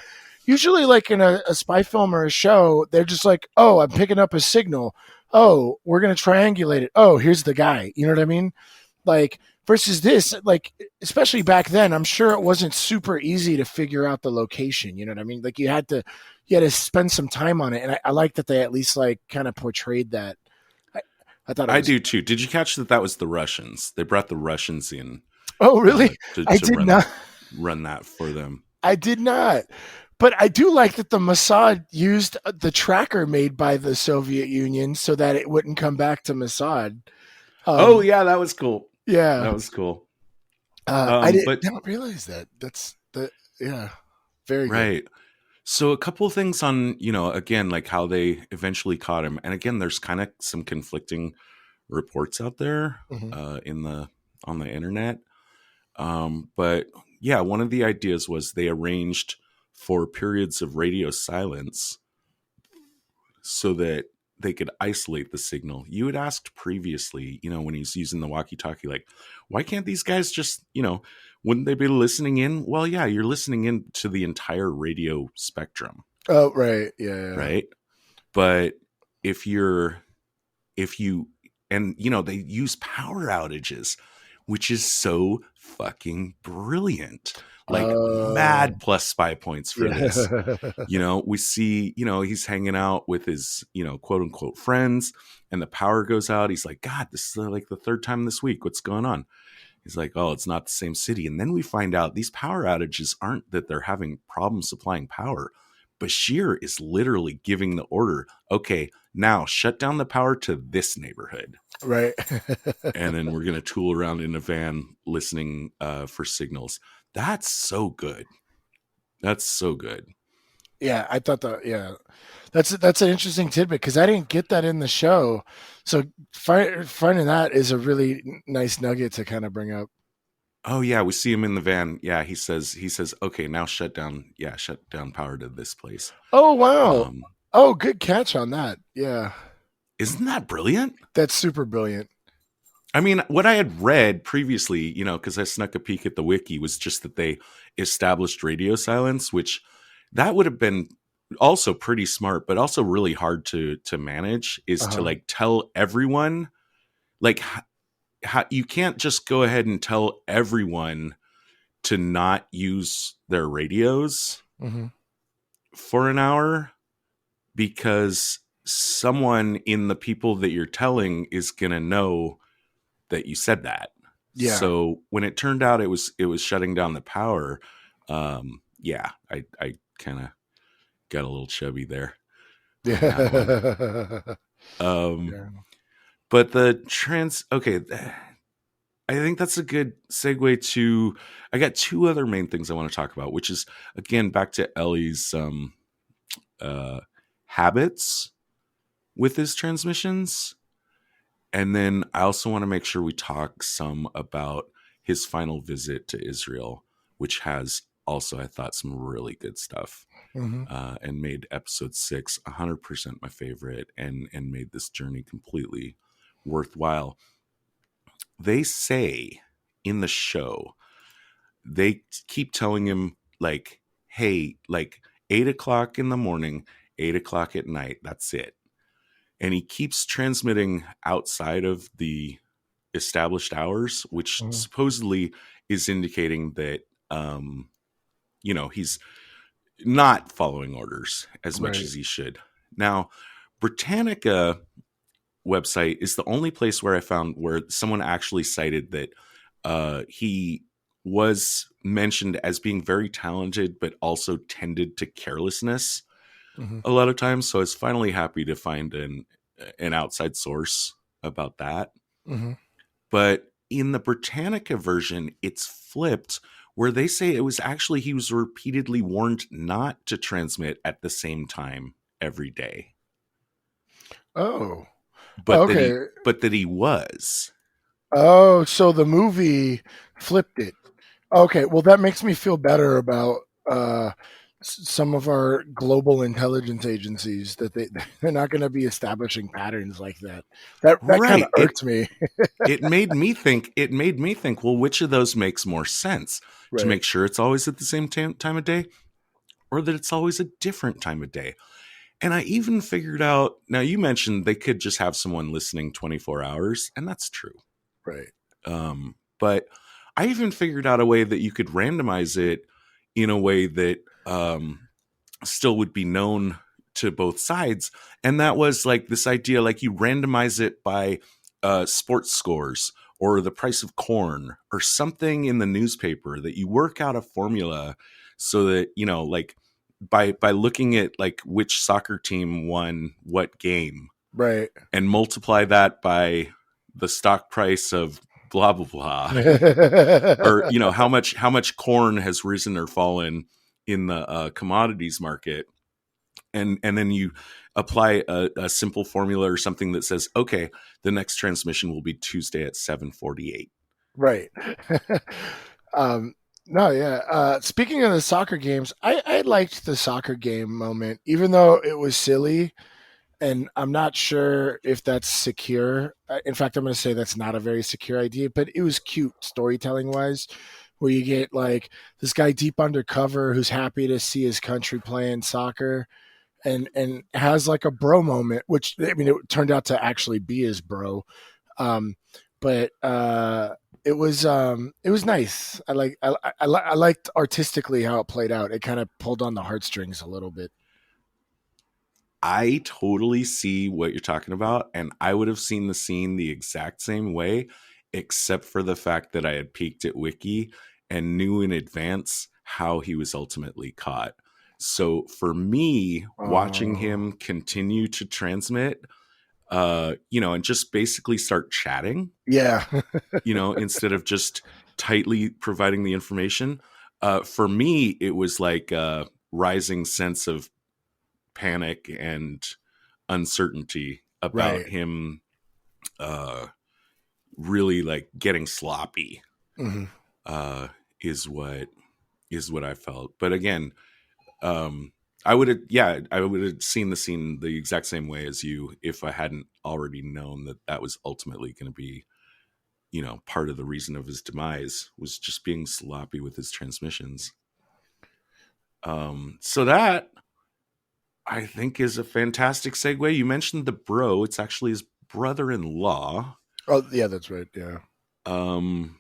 Usually, like in a spy film or a show, they're just like, "Oh, I'm picking up a signal. Oh, we're gonna triangulate it. Oh, here's the guy." You know what I mean? Like versus this, like especially back then, I'm sure it wasn't super easy to figure out the location. You know what I mean? Like you had to spend some time on it, and I like that they at least like kind of portrayed that. I, I thought it I was. do too. Did you catch that was the Russians? They brought the Russians in Oh, really? to, I to did run not. run that for them. I did not. But I do like that the Mossad used the tracker made by the Soviet Union so that it wouldn't come back to Mossad. Oh Um, yeah, that was cool. That yeah, was cool. I But didn't realize that. That's the yeah, very good. right. So a couple of things on, again, like how they eventually caught him. And again, there's kind of some conflicting reports out there Hmm. in the on the internet. But yeah, one of the ideas was they arranged for periods of radio silence so that they could isolate the signal. You had asked previously, when he's using the walkie-talkie, like, why can't these guys just, wouldn't they be listening in? Well, yeah, you're listening in to the entire radio spectrum, Oh, right. Yeah. right? But if you're, if you, and they use power outages, which is so fucking brilliant. Like mad plus spy points for this. Yeah. We see, he's hanging out with his, quote unquote friends, and the power goes out. He's like, God, this is like the third time this week. What's going on? He's like, oh, it's not the same city. And then we find out these power outages aren't that they're having problems supplying power. Bashir is literally giving the order, okay, now shut down the power to this neighborhood. Right. And then we're going to tool around in a van listening for signals. That's so good. That's so good. Yeah, I thought that. Yeah, that's an interesting tidbit because I didn't get that in the show. So finding that is a really nice nugget to kind of bring up. Oh yeah, we see him in the van. Yeah, he says, okay, now shut down power to this place. Oh wow. Oh, good catch on that. Yeah, Isn't that brilliant? that's super brilliant. I mean, what I had read previously, because I snuck a peek at the wiki, was just that they established radio silence, which that would have been also pretty smart, but also really hard to manage, is to like tell everyone, like how you can't just go ahead and tell everyone to not use their radios for an hour, because someone in the people that you're telling is going to know that you said that. Yeah. So when it turned out it was shutting down the power, yeah, I kind of got a little chubby there. Yeah. Yeah. But okay, I think that's a good segue to, I got two other main things I want to talk about, which is, again, back to Ellie's habits with his transmissions. And then I also want to make sure we talk some about his final visit to Israel, which has also I thought some really good stuff. Mm-hmm. And made episode 6 100% my favorite, and made this journey completely worthwhile. They say in the show, they keep telling him, like, hey, like 8 o'clock in the morning, 8 o'clock at night, that's it. And he keeps transmitting outside of the established hours, which Mm-hmm. supposedly is indicating that, he's not following orders as much Right. as he should. Now, Britannica website is the only place where I found where someone actually cited that he was mentioned as being very talented, but also tended to carelessness Mm-hmm. a lot of times. So I was finally happy to find an outside source about that. Mm-hmm. But in the Britannica version, it's flipped, where they say it was actually he was repeatedly warned not to transmit at the same time every day, Oh. but that he Okay. but that he was. Oh, so the movie flipped it. Okay, well that makes me feel better about some of our global intelligence agencies that they're not going to be establishing patterns like that. That kind of Right. It irked me. it made me think. It made me think. Well, which of those makes more sense? To Right. make sure it's always at the same time of day, or that it's always a different time of day. And I even figured out. Now, you mentioned they could just have someone listening 24 hours, and that's true. Right. But I even figured out a way that you could randomize it in a way that still would be known to both sides. And that was like this idea, like you randomize it by sports scores or the price of corn or something in the newspaper, that you work out a formula so that, like by looking at like which soccer team won what game, Right. and multiply that by the stock price of blah blah blah, or how much corn has risen or fallen in the commodities market, and then you apply a simple formula or something that says, okay, the next transmission will be Tuesday at 7:48. Right. um, no, yeah. Speaking of the soccer games, I liked the soccer game moment, even though it was silly. And I'm not sure if that's secure. In fact, I'm going to say that's not a very secure idea, but it was cute storytelling wise, where you get like this guy deep undercover who's happy to see his country playing soccer, and has like a bro moment, which I mean, it turned out to actually be his bro. Um, but it was nice. I liked artistically how it played out. It kind of pulled on the heartstrings a little bit. I totally see what you're talking about, and I would have seen the scene the exact same way, except for the fact that I had peeked at Wiki and knew in advance how he was ultimately caught. So for me, watching Oh, him continue to transmit, and just basically start chatting, yeah. instead of just tightly providing the information, for me, it was like a rising sense of panic and uncertainty about Right. him uh really like getting sloppy, Hmm. uh is what I felt. But again, I would have seen the scene the exact same way as you if I hadn't already known that that was ultimately going to be, part of the reason of his demise, was just being sloppy with his transmissions. So that, I think, is a fantastic segue. You mentioned the bro. It's actually his brother-in-law. Oh, yeah, that's right. Yeah. Um,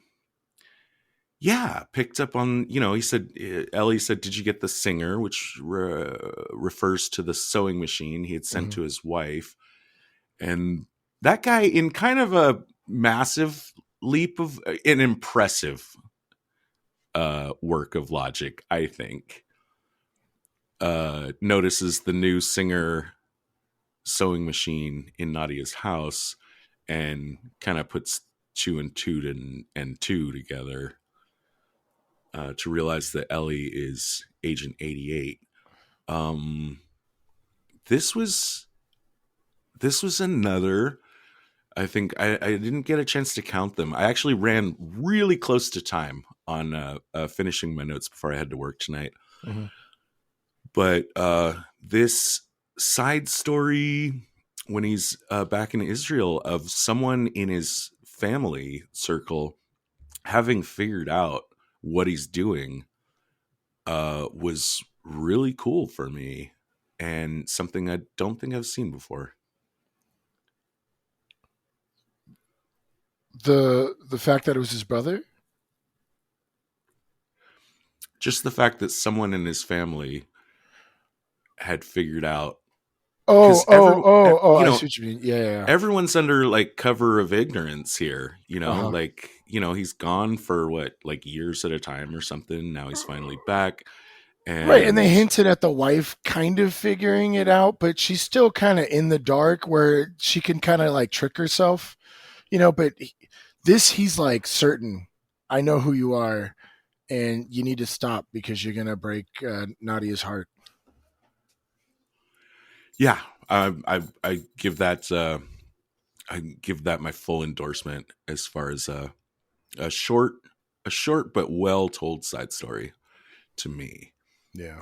yeah, picked up on, he said, Ellie said, did you get the singer, which refers to the sewing machine he had sent Hmm. to his wife. And that guy, in kind of a massive leap of an impressive work of logic, I think, notices the new singer sewing machine in Nadia's house and kind of puts two and two together, to realize that Ellie is Agent 88. Um, this was another. I think I didn't get a chance to count them. I actually ran really close to time finishing my notes before I had to work tonight. Mm-hmm. But this side story when he's back in Israel of someone in his family circle having figured out what he's doing was really cool for me and something I don't think I've seen before. The fact that it was his brother? Just the fact that someone in his family had figured out, Oh, because I see what you mean. Yeah. everyone's under like cover of ignorance here, Uh-huh. like, he's gone for what, like years at a time or something. Now he's finally back. Right, and they And hinted at the wife kind of figuring it out, but she's still kind of in the dark where she can kind of like trick herself, but he's like certain, I know who you are, and you need to stop because you're going to break Nadia's heart. yeah, I give that my full endorsement as far as a short but well told side story to me. Yeah.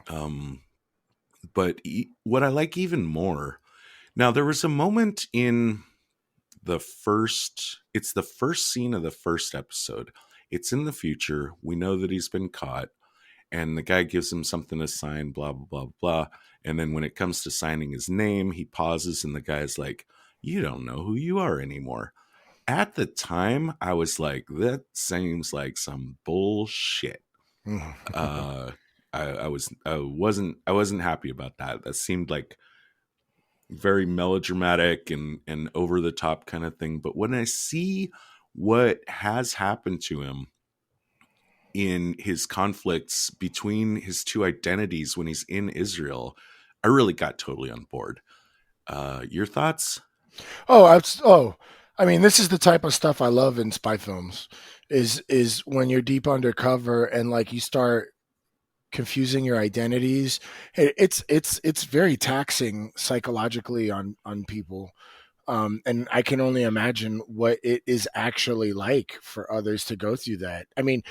But what I like even more, now there was a moment in it's the first scene of the first episode. It's in the future. We know that he's been caught, and the guy gives him something to sign, blah, blah, blah, blah. And then when it comes to signing his name, he pauses, and the guy's like, "You don't know who you are anymore." At the time, I was like, that seems like some bullshit. uh I wasn't happy about that. That seemed like very melodramatic and over the top kind of thing. But when I see what has happened to him in his conflicts between his two identities when he's in Israel, I really got totally on board. Your thoughts? I mean, this is the type of stuff I love in spy films. Is when you're deep undercover and like you start confusing your identities. It's very taxing psychologically on people. And I can only imagine what it is actually like for others to go through that. I mean,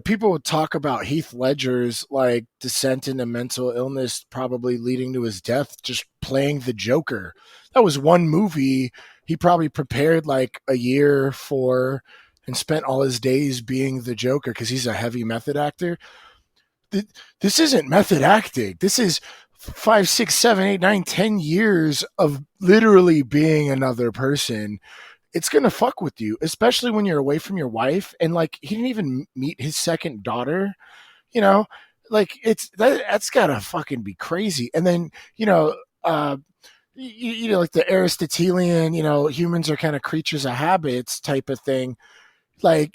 people would talk about Heath Ledger's like descent into mental illness, probably leading to his death, just playing the Joker. That was one movie he probably prepared like a year for and spent all his days being the Joker because he's a heavy method actor. This isn't method acting. This is 5, 6, 7, 8, 9, 10 years of literally being another person. It's gonna fuck with you, especially when you're away from your wife. And like, he didn't even meet his second daughter. You know, like that's gotta fucking be crazy. And then like the Aristotelian, humans are kind of creatures of habits type of thing. Like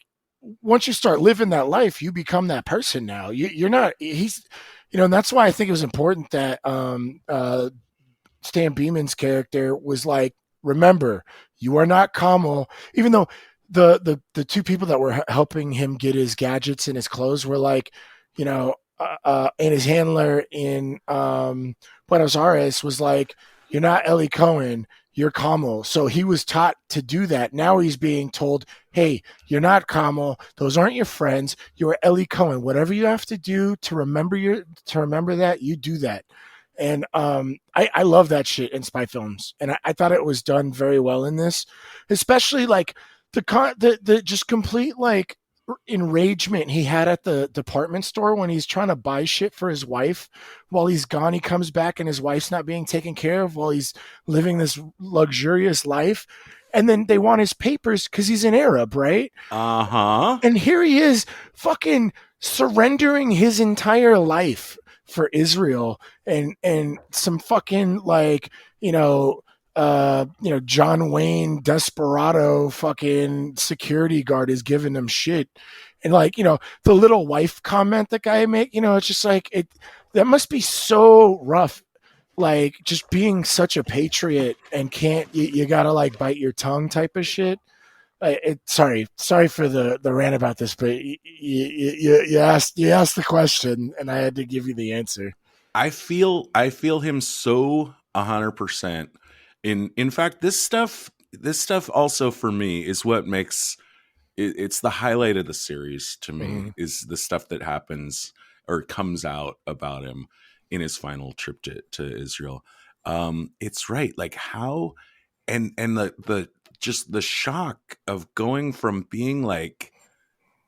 once you start living that life, you become that person now. You're not. And that's why I think it was important that Stan Beeman's character was like, remember, you are not Kamal, even though the two people that were helping him get his gadgets and his clothes were like, and his handler in Buenos Aires was like, you're not Eli Cohen, you're Kamal. So he was taught to do that. Now he's being told, hey, you're not Kamal. Those aren't your friends. You're Eli Cohen. Whatever you have to do to remember that, you do that. And I love that shit in spy films, and I thought it was done very well in this, especially like the just complete like enragement he had at the department store when he's trying to buy shit for his wife. While he's gone, he comes back and his wife's not being taken care of while he's living this luxurious life. And then they want his papers because he's an Arab, right? Uh-huh. And here he is fucking surrendering his entire life for Israel and some fucking like, John Wayne desperado fucking security guard is giving him shit. And like, the little wife comment that guy make, it's just like that must be so rough. Like just being such a patriot and you gotta like bite your tongue type of shit. Sorry for the rant about this, but you asked the question and I had to give you the answer. I feel him so 100%. In fact, this stuff also for me is what makes it's the highlight of the series to me, Mhm. is the stuff that happens or comes out about him in his final trip to Israel. It's right, like how, and the just the shock of going from being like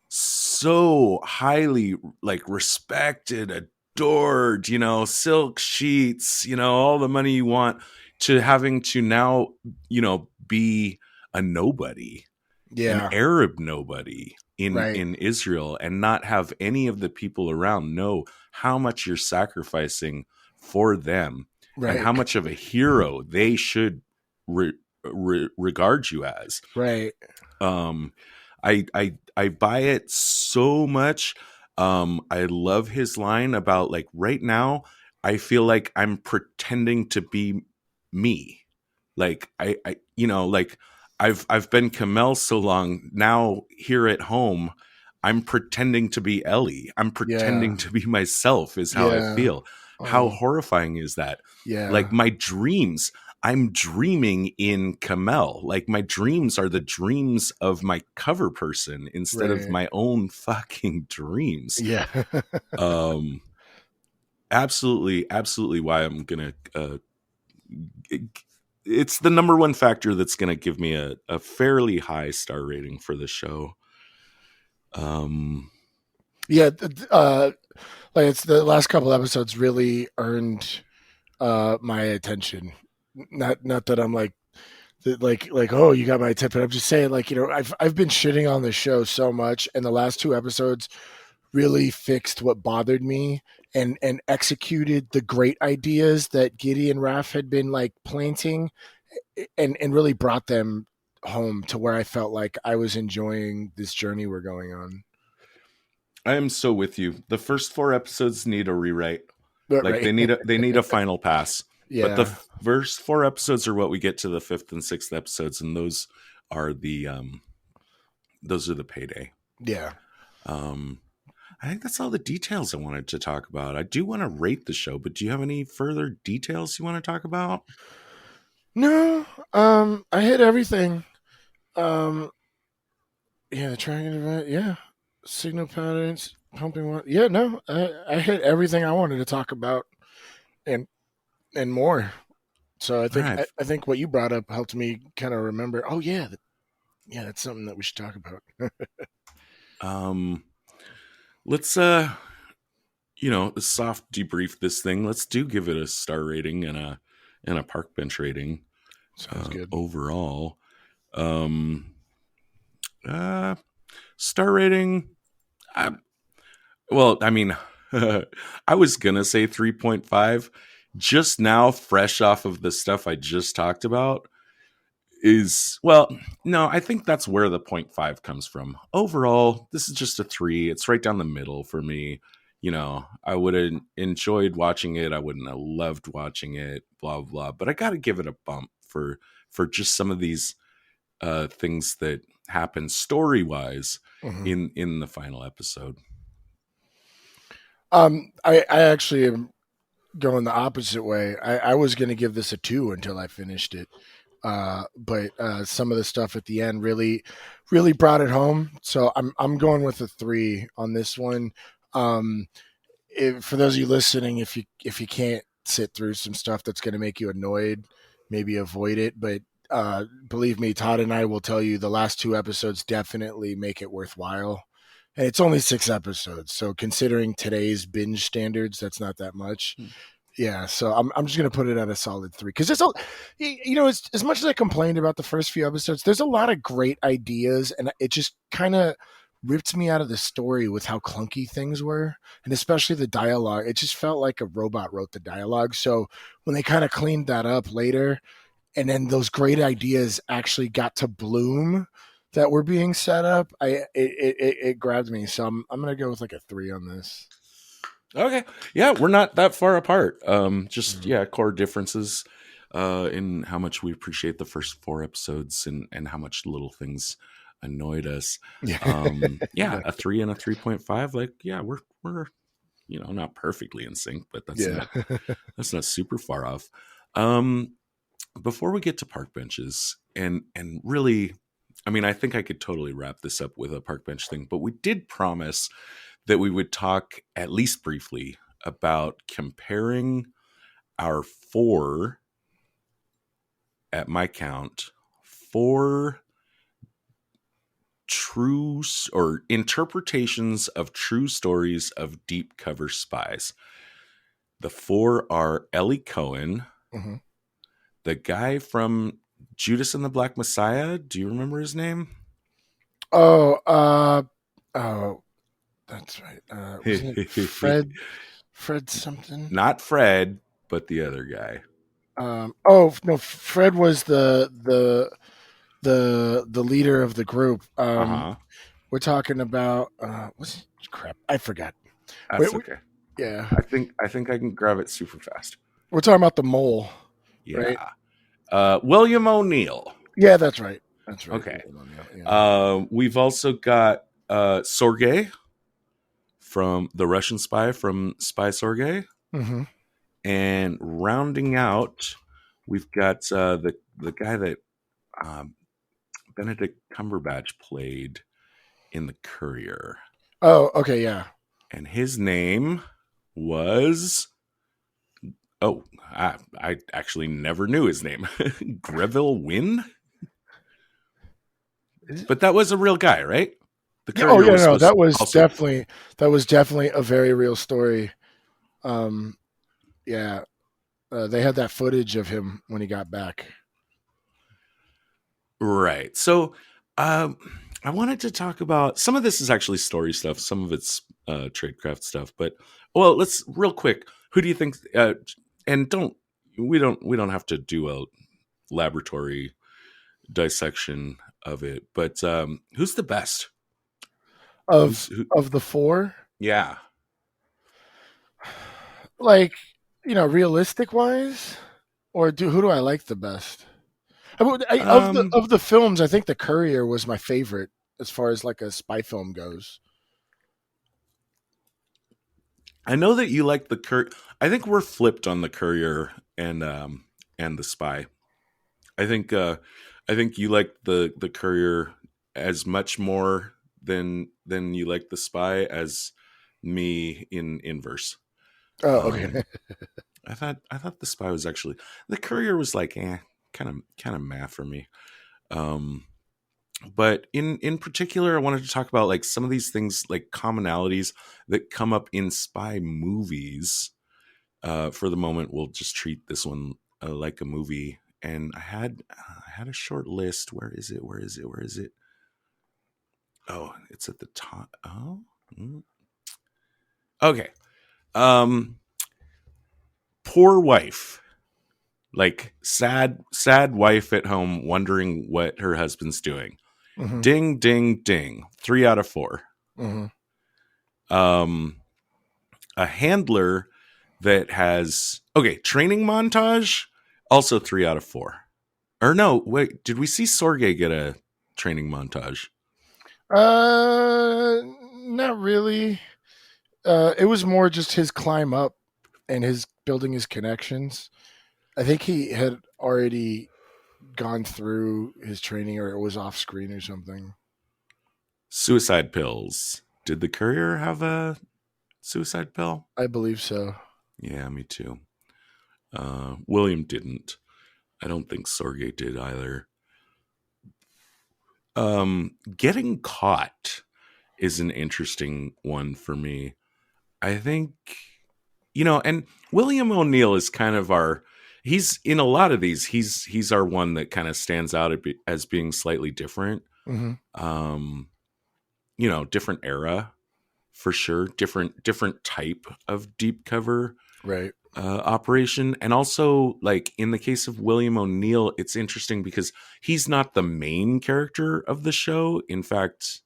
so highly like respected, adored, silk sheets, all the money you want, to having to now, be a nobody, an Yeah. Arab nobody Right. in Israel, and not have any of the people around know how much you're sacrificing for them, and Right. how much of a hero they should regard you as. Right. Um, I buy it so much. I love his line about like, right now, I feel like I'm pretending to be me. Like like I've been Kamel so long now here at home. I'm pretending to be Ellie. I'm Yeah. pretending to be myself is how I Yeah. feel. How horrifying is that? Yeah. Like my dreams, I'm dreaming in Kamel. Like my dreams are the dreams of my cover person instead of Right. my own fucking dreams. Yeah. Um, absolutely why I'm gonna. It's the number one factor that's gonna give me a fairly high star rating for the show. Yeah. Like it's the last couple episodes really earned my attention. Not that I'm like oh, you got my tip, but I'm just saying, like, I've been shitting on this show so much, and the last two episodes really fixed what bothered me, and executed the great ideas that Giddy and Raph had been like planting, and really brought them home to where I felt like I was enjoying this journey we're going on. I am so with you. The first 4 episodes need a rewrite. But Like right. they need a final pass. But the Yeah. first 4 episodes are what we get to the fifth and sixth episodes, and are the those are the payday. Yeah. I think that's all the details I wanted to talk about. I do want to rate the show, but do you have any further details you want to talk about? No, I hit everything. Um, yeah, the tracking event. Yeah, signal patterns, pumping one. Yeah, no, I hit everything I wanted to talk about, and more. So I All think right. I think what you brought up helped me kind of remember. Oh yeah, yeah, that's something that we should talk about. Let's soft debrief this thing. Let's give it a star rating and a park bench rating. Sounds good. Overall. Star rating. Well, I mean, I was gonna say 3.5. Just now, fresh off of the stuff I just talked about, no, I think that's where the 0.5 comes from. Overall, this is just a 3. It's right down the middle for me. I would have enjoyed watching it. I wouldn't have loved watching it, blah, blah. But I got to give it a bump for just some of these things that happen story-wise Mm-hmm. in the final episode. I actually am going the opposite way. I was going to give this a 2 until I finished it. But some of the stuff at the end really brought it home. So I'm going with a 3 on this one. For those of you listening, if you can't sit through some stuff that's going to make you annoyed, maybe avoid it. But believe me, Todd and I will tell you the last 2 episodes definitely make it worthwhile. And it's only 6 episodes, so considering today's binge standards, that's not that much. Yeah, so I'm just gonna put it at a solid 3 because it's as much as I complained about the first few episodes, there's a lot of great ideas, and it just kind of ripped me out of the story with how clunky things were, and especially the dialogue. It just felt like a robot wrote the dialogue. So when they kind of cleaned that up later, and then those great ideas actually got to bloom that were being set up, it grabbed me. So I'm gonna go with like a 3 on this. Okay. Yeah, we're not that far apart. Core differences in how much we appreciate the first 4 episodes and how much little things annoyed us. Yeah. A 3 and a 3.5. Like, yeah, we're not perfectly in sync, but Yeah. that's not super far off. Before we get to park benches and really I mean, I think I could totally wrap this up with a park bench thing, but we did promise that we would talk at least briefly about comparing our four, at my count, four true or interpretations of true stories of deep cover spies. The four are Eli Cohen, Mm-hmm. the guy from Judas and the Black Messiah. Do you remember his name? Oh, oh, that's right. Wasn't it Fred? Fred something? Not Fred, but the other guy. Oh no, Fred was the leader of the group. Uh-huh. We're talking about what's it? Crap? I forgot. That's okay. Yeah, I think I can grab it super fast. we're talking about the mole, right? Yeah. William O'Neill. Yeah, that's right. That's right. Okay. Yeah. We've also got Sergei from the Russian spy from Spy Sergei. Mm-hmm. And rounding out, we've got the guy that Benedict Cumberbatch played in The Courier. Oh, okay, yeah. And his name was... Oh, I actually never knew his name. Greville Wynn? But that was a real guy, right? The Courier Oh yeah, no, that was definitely a very real story. Yeah, they had that footage of him when he got back. Right. So I wanted to talk about some of this is actually story stuff, some of it's tradecraft stuff. But well, let's real quick. Who do you think? And we don't have to do a laboratory dissection of it. But who's the best Of the four? Yeah. Like, realistic wise, or who do I like the best? Of the films, I think The Courier was my favorite as far as like a spy film goes. I know that you like the Courier. I think we're flipped on the Courier and the Spy. I think you like the Courier as much more than you like the Spy as me in inverse. Oh, okay. I thought the Spy was actually the Courier was like kind of meh for me. But in particular, I wanted to talk about like some of these things, like commonalities that come up in spy movies. For the moment, we'll just treat this one like a movie. And I had a short list. Where is it? Oh, it's at the top. Oh, okay. Poor wife, like sad wife at home, wondering what her husband's doing. Mm-hmm. Ding, ding, ding. 3 out of 4. Mm-hmm. A handler that has training montage, also 3 out of 4. Or no, wait, did we see Sergei get a training montage? Not really. It was more just his climb up and his building his connections. I think he had already gone through his training, or it was off screen or something. Suicide pills. Did the Courier have a suicide pill? I believe so. Yeah, me too. William didn't. I don't think Sergei did either. Getting caught is an interesting one for me. I think, and William O'Neill is kind of he's in a lot of these, he's our one that kind of stands out as being slightly different. Mm-hmm. Different era for sure, different type of deep cover, right? Operation. And also, like in the case of William O'Neill, it's interesting because he's not the main character of the show. In fact,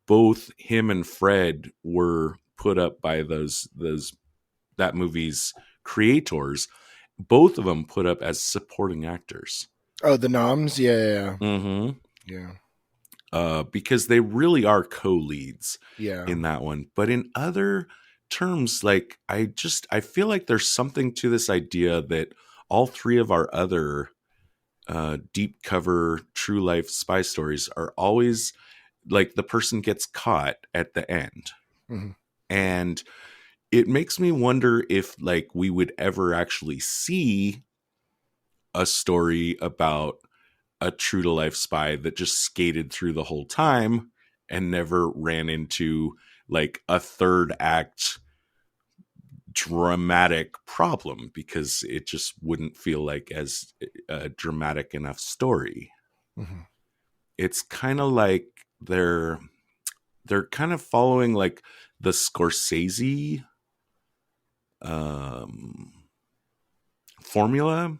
both him and Fred were put up by that movie's creators. Both of them put up as supporting actors. Oh, the noms? Yeah. Mm-hmm. Yeah. Because they really are co-leads in that one. But in other terms, like I feel like there's something to this idea that all three of our other deep cover true life spy stories are always like the person gets caught at the end. Mm-hmm. And it makes me wonder if like we would ever actually see a story about a true to life spy that just skated through the whole time and never ran into like a third act dramatic problem, because it just wouldn't feel like as a dramatic enough story. Mm-hmm. It's kind of like they're kind of following like the Scorsese formula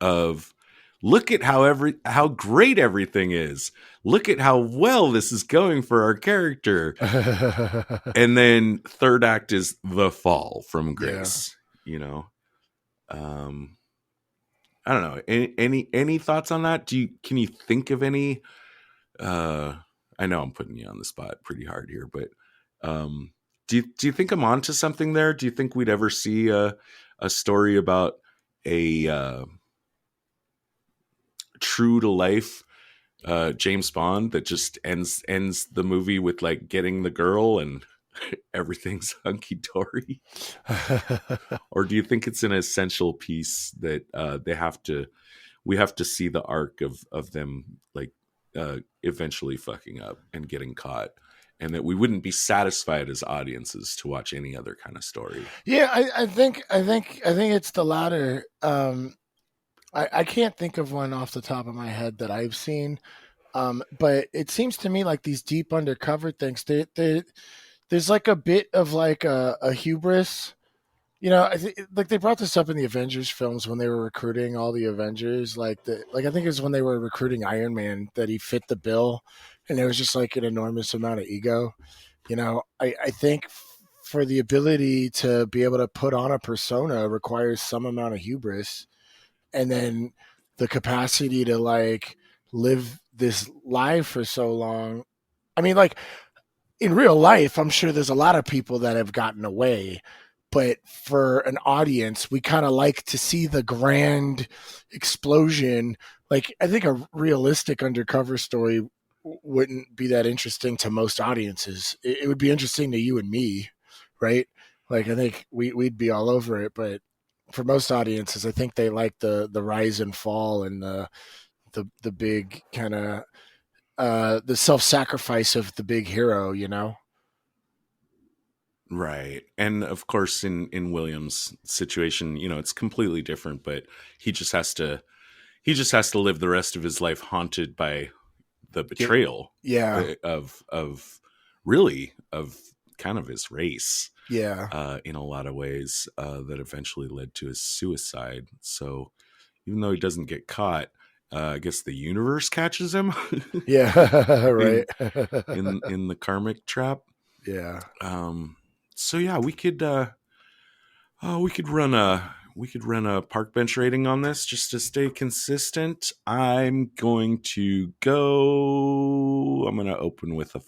of look at how great everything is. Look at how well this is going for our character. And then third act is the fall from grace, you know. I don't know. Any thoughts on that? Can you think of any I know I'm putting you on the spot pretty hard here, but do you think I'm onto something there? Do you think we'd ever see a story about a true to life James Bond that just ends the movie with like getting the girl and everything's hunky dory? Or do you think it's an essential piece that we have to see the arc of them like eventually fucking up and getting caught, and that we wouldn't be satisfied as audiences to watch any other kind of story? Yeah, I think it's the latter. I can't think of one off the top of my head that I've seen. But it seems to me like these deep undercover things, there's like a bit of like a hubris. You know, I think like they brought this up in the Avengers films when they were recruiting all the Avengers. Like I think it was when they were recruiting Iron Man that he fit the bill, and there was just like an enormous amount of ego. You know, I think for the ability to be able to put on a persona requires some amount of hubris, and then the capacity to like live this life for so long. I mean, like in real life, I'm sure there's a lot of people that have gotten away, but for an audience, we kind of like to see the grand explosion. Like, I think a realistic undercover story wouldn't be that interesting to most audiences. It would be interesting to you and me, right? Like, I think we'd be all over it, but for most audiences, I think they like the rise and fall and the big kind of the self-sacrifice of the big hero, you know? Right. And of course in William's situation, you know, it's completely different, but he just has to live the rest of his life haunted by the betrayal Yeah. of really of kind of his race Yeah. in a lot of ways that eventually led to his suicide. So even though he doesn't get caught, I guess the universe catches him Yeah. in Right. in the karmic trap. Yeah. So yeah, we could run a park bench rating on this just to stay consistent. I'm going to open with a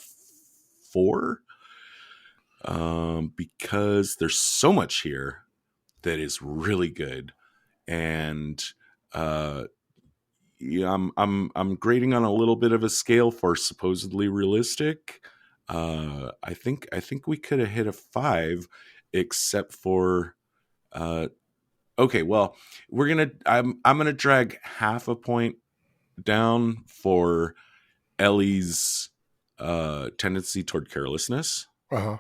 4, because there's so much here that is really good. And yeah, I'm grading on a little bit of a scale for supposedly realistic. I think we could have hit a 5, except for okay. Well, I'm gonna drag half a point down for Ellie's tendency toward carelessness. Uh-huh.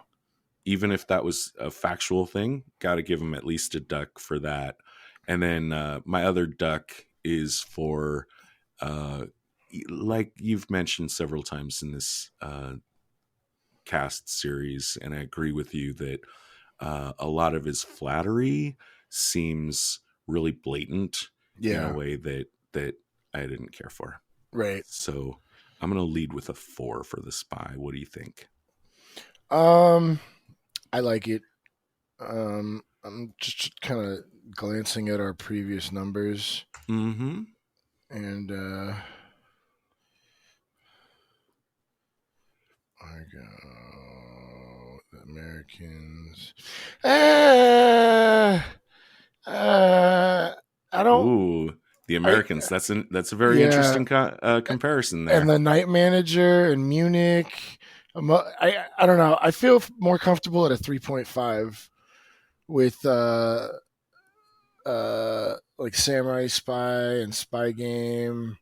Even if that was a factual thing, got to give him at least a duck for that. And then my other duck is for, like you've mentioned several times in this cast series, and I agree with you that a lot of his flattery seems really blatant in a Yeah. way that I didn't care for. Right. So I'm going to lead with a 4 for the spy. What do you think? I like it. I'm just kind of glancing at our previous numbers, Mm-hmm. and I go the Americans. Uh, I don't. Ooh, The Americans. That's a very interesting comparison there. And The Night Manager and Munich. I don't know. I feel more comfortable at a 3.5 with like Samurai Spy and Spy Game,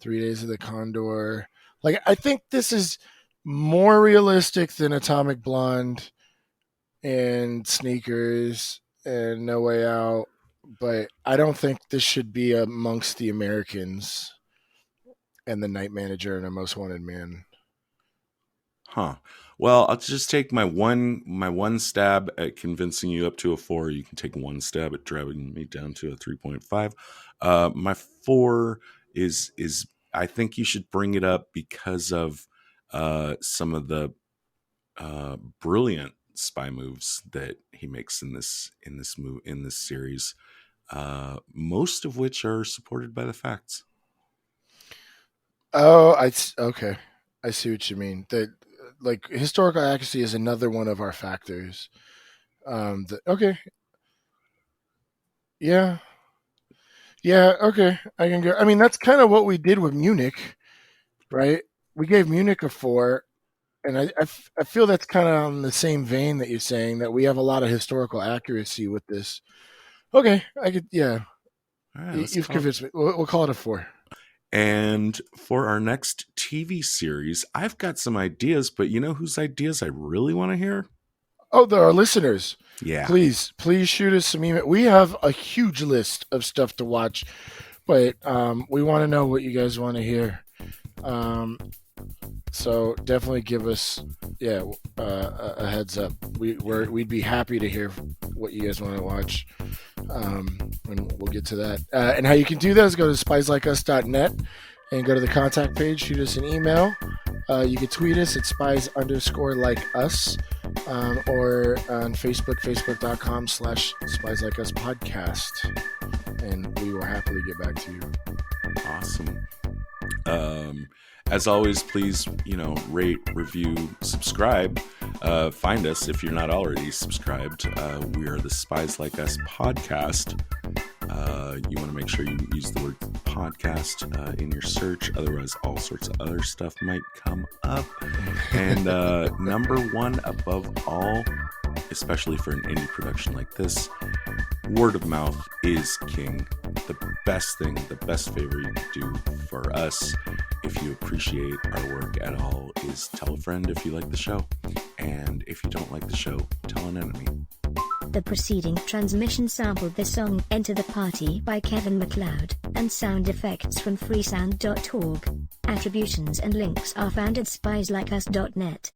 3 Days of the Condor. Like, I think this is more realistic than Atomic Blonde and Sneakers and No Way Out, but I don't think this should be amongst the Americans and The Night Manager and A Most Wanted Man. Huh. Well, I'll just take my one stab at convincing you up to a 4. You can take one stab at driving me down to a 3.5. My 4 is I think you should bring it up because of some of the brilliant spy moves that he makes in this series, most of which are supported by the facts. Oh, okay. I see what you mean. That, like, historical accuracy is another one of our factors. Okay. Yeah. Okay. I can go. I mean, that's kind of what we did with Munich, right? We gave Munich a 4, and I feel that's kind of on the same vein that you're saying, that we have a lot of historical accuracy with this. Okay, I could. Yeah. All right, you've convinced me. We'll call it a 4. And for our next TV series, I've got some ideas, but you know whose ideas I really want to hear? Oh, there are listeners. Yeah. Please shoot us some email. We have a huge list of stuff to watch, but we want to know what you guys want to hear. So definitely give us a heads up. We'd be happy to hear what you guys want to watch, and we'll get to that. And how you can do that is go to spieslikeus.net and go to the contact page. Shoot us an email. You can tweet us at spies_like_us, or on Facebook, facebook.com/spieslikeUspodcast, and we will happily get back to you. Awesome. As always, please, rate, review, subscribe. Find us if you're not already subscribed. We are the Spies Like Us podcast. You want to make sure you use the word podcast in your search. Otherwise, all sorts of other stuff might come up. And number one above all, especially for an indie production like this, word of mouth is king. The best thing, the best favor you can do for us, if you appreciate our work at all, is tell a friend if you like the show. And if you don't like the show, tell an enemy. The preceding transmission sampled the song Enter the Party by Kevin MacLeod, and sound effects from freesound.org. Attributions and links are found at spieslikeus.net.